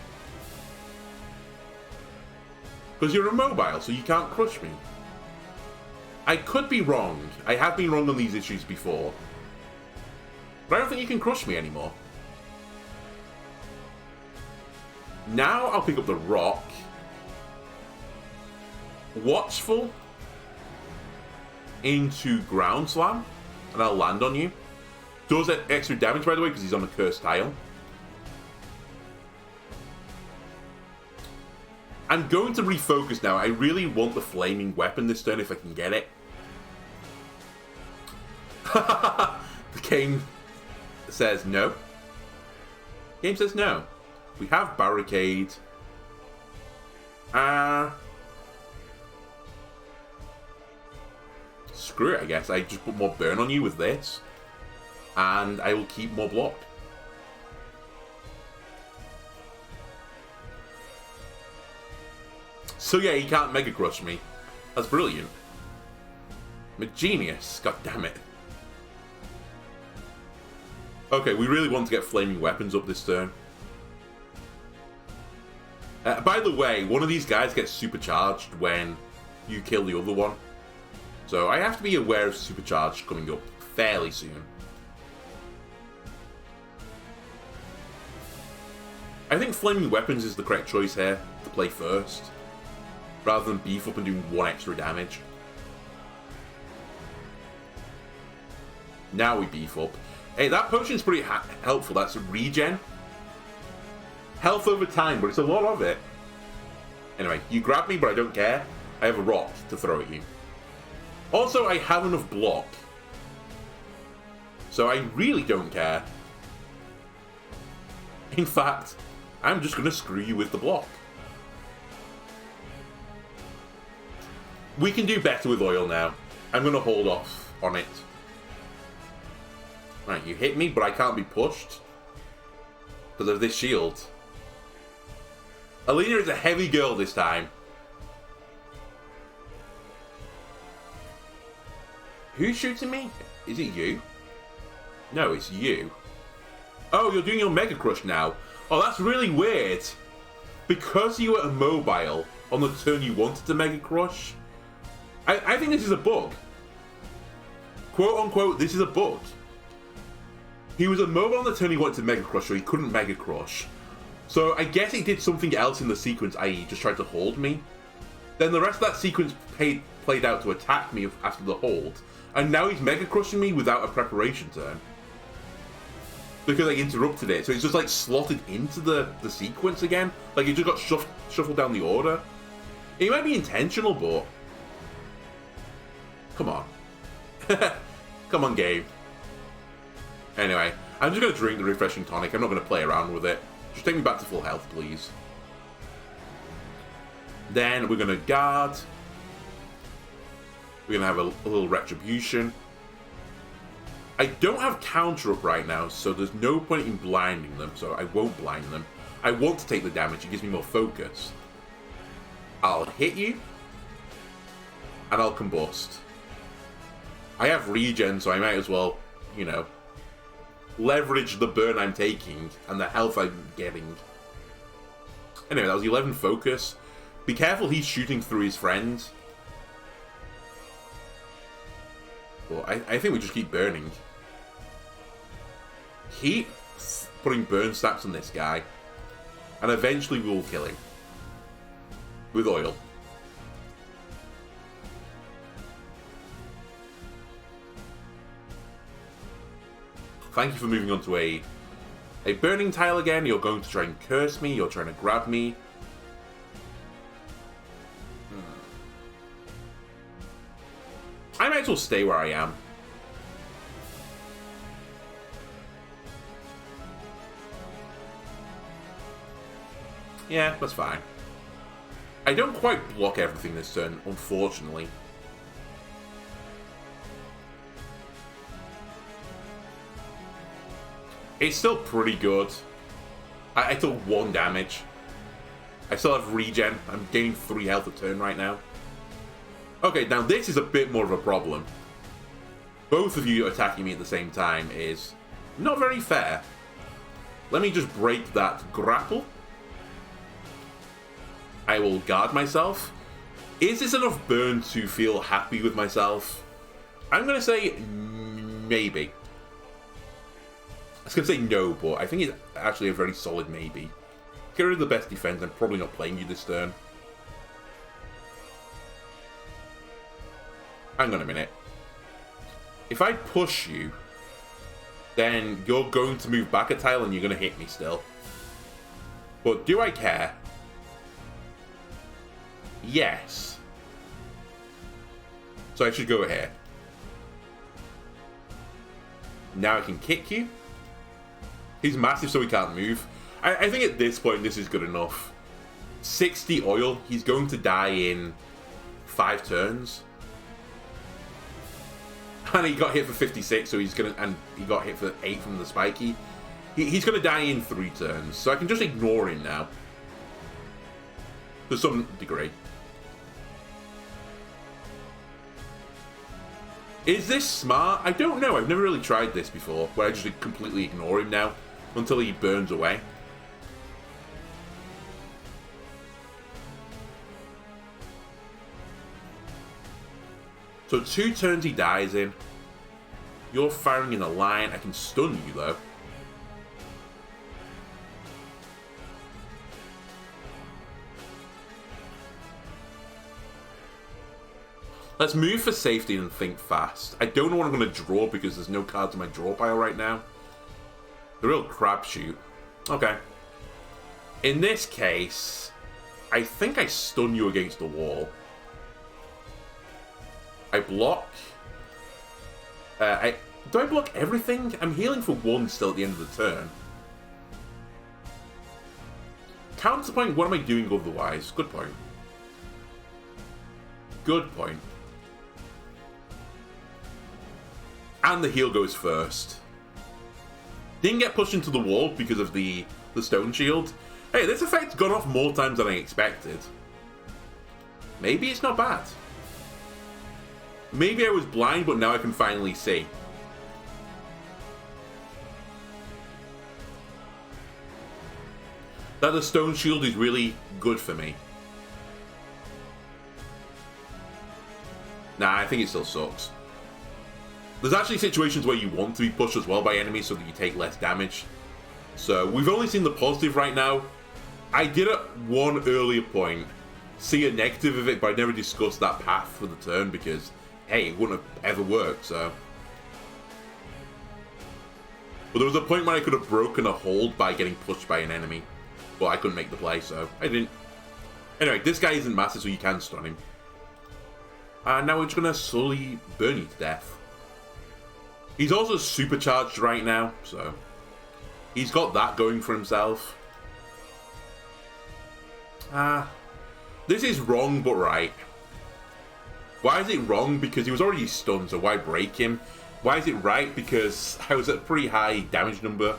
Because you're immobile, so you can't crush me. I could be wrong. I have been wrong on these issues before. But I don't think you can crush me anymore. Now I'll pick up the rock. Watchful. Into Ground Slam. And I'll land on you. Does that extra damage, by the way, because he's on a cursed tile. I'm going to refocus now. I really want the flaming weapon this turn if I can get it. The game says no. The game says no. We have Barricade. Screw it, I guess. I just put more burn on you with this. And I will keep more block. So yeah, he can't Mega Crush me. That's brilliant. I'm a genius. God damn it. Okay, we really want to get flaming weapons up this turn. By the way, one of these guys gets supercharged when you kill the other one. So I have to be aware of supercharge coming up fairly soon. I think flaming weapons is the correct choice here to play first, rather than beef up and doing 1 extra damage. Now we beef up. Hey, that potion's pretty helpful. That's a regen. Health over time, but it's a lot of it. Anyway, you grab me, but I don't care. I have a rock to throw at you. Also, I have enough block. So I really don't care. In fact, I'm just going to screw you with the block. We can do better with oil now. I'm going to hold off on it. Right, you hit me, but I can't be pushed. Because of this shield. Alina is a heavy girl this time. Who's shooting me? Is it you? No, it's you. Oh, you're doing your Mega Crush now. Oh, that's really weird. Because you were immobile on the turn you wanted to Mega Crush, I think this is a bug. Quote unquote, this is a bug. He was immobile on the turn he wanted to Mega Crush, so he couldn't Mega Crush. So I guess he did something else in the sequence, i.e. just tried to hold me. Then the rest of that sequence played out to attack me after the hold. And now he's Mega Crushing me without a preparation turn. Because I interrupted it. So it's just like slotted into the sequence again. Like it just got shuffled down the order. It might be intentional, but... Come on. Come on, game. Anyway, I'm just going to drink the refreshing tonic. I'm not going to play around with it. Just take me back to full health, please. Then we're going to guard. We're going to have a little retribution. I don't have counter up right now, so there's no point in blinding them, so I won't blind them. I want to take the damage. It gives me more focus. I'll hit you. And I'll combust. I have regen, so I might as well, you know, leverage the burn I'm taking and the health I'm getting. Anyway, that was 11 focus. Be careful, he's shooting through his friends. Well, I think we just keep burning. Keep putting burn stats on this guy. And eventually we will kill him. With oil. Thank you for moving on to a burning tile again. You're going to try and curse me. You're trying to grab me. I might as well stay where I am. Yeah, that's fine. I don't quite block everything this turn, unfortunately. It's still pretty good. I took 1 damage. I still have regen. I'm gaining 3 health a turn right now. Okay, now this is a bit more of a problem. Both of you attacking me at the same time is not very fair. Let me just break that grapple. I will guard myself. Is this enough burn to feel happy with myself? I'm going to say maybe. I was going to say no, but I think it's actually a very solid maybe. Get rid of the best defense. I'm probably not playing you this turn. Hang on a minute. If I push you, then you're going to move back a tile and you're going to hit me still. But do I care? Yes. So I should go ahead. Now I can kick you. He's massive, so he can't move. I think at this point, this is good enough. 60 oil. He's going to die in 5 turns. And he got hit for 56, so he's gonna... And he got hit for 8 from the spiky. He's gonna die in 3 turns. So I can just ignore him now. To some degree. Is this smart? I don't know. I've never really tried this before, where I just completely ignore him now until he burns away. So 2 turns he dies in. You're firing in a line. I can stun you though. Let's move for safety and think fast. I don't know what I'm going to draw because there's no cards in my draw pile right now. The real crapshoot. Okay. In this case, I think I stun you against the wall. I block. Do I block everything? I'm healing for 1 still at the end of the turn. Counterpoint, what am I doing otherwise? Good point. Good point. And the heal goes first. Didn't get pushed into the wall because of the stone shield. Hey, this effect's gone off more times than I expected. Maybe it's not bad. Maybe I was blind, but now I can finally see. that the stone shield is really good for me. Nah, I think it still sucks. There's actually situations where you want to be pushed as well by enemies so that you take less damage. So, we've only seen the positive right now. I did at one earlier point see a negative of it, but I never discussed that path for the turn because, hey, it wouldn't have ever worked, so. But there was a point where I could have broken a hold by getting pushed by an enemy. But I couldn't make the play, so I didn't. Anyway, this guy isn't massive, so you can stun him. And now we're just going to slowly burn you to death. He's also supercharged right now, so he's got that going for himself. This is wrong but right. Why is it wrong? Because he was already stunned, so why break him? Why is it right? Because I was at a pretty high damage number.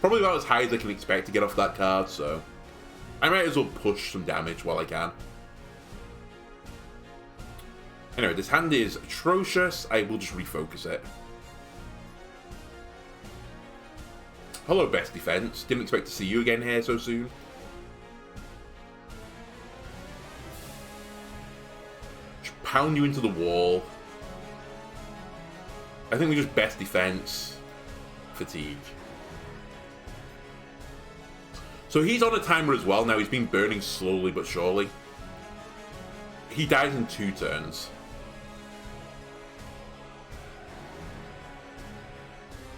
Probably about as high as I can expect to get off that card, so I might as well push some damage while I can. Anyway, this hand is atrocious. I will just refocus it. Hello, best defense. Didn't expect to see you again here so soon. Just pound you into the wall. I think we just best defense. Fatigue. So he's on a timer as well now. He's been burning slowly but surely. He dies in 2 turns.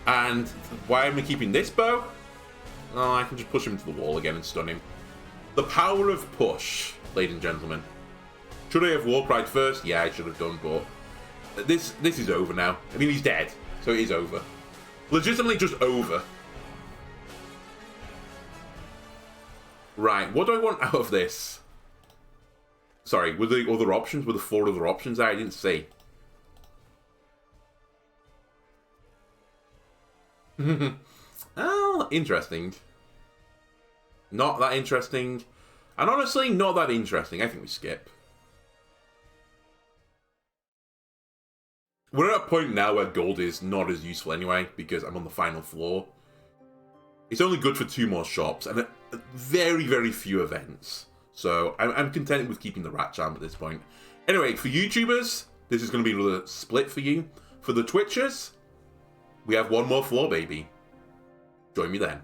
And why am I keeping this bow? Oh, I can just push him into the wall again and stun him. The power of push, ladies and gentlemen. Should I have War Pride first? Yeah, I should have done, but this is over now. I mean, he's dead, so it is over. Legitimately just over. Right, what do I want out of this? Sorry, were the other options? Were the 4 other options there? I didn't see. Oh, interesting. Not that interesting. And honestly, not that interesting. I think we skip. We're at a point now where gold is not as useful anyway, because I'm on the final floor. It's only good for 2 more shops, and very, very few events. So, I'm content with keeping the Rat Charm at this point. Anyway, for YouTubers, this is going to be another split for you. For the Twitchers, we have 1 more floor, baby. Join me then.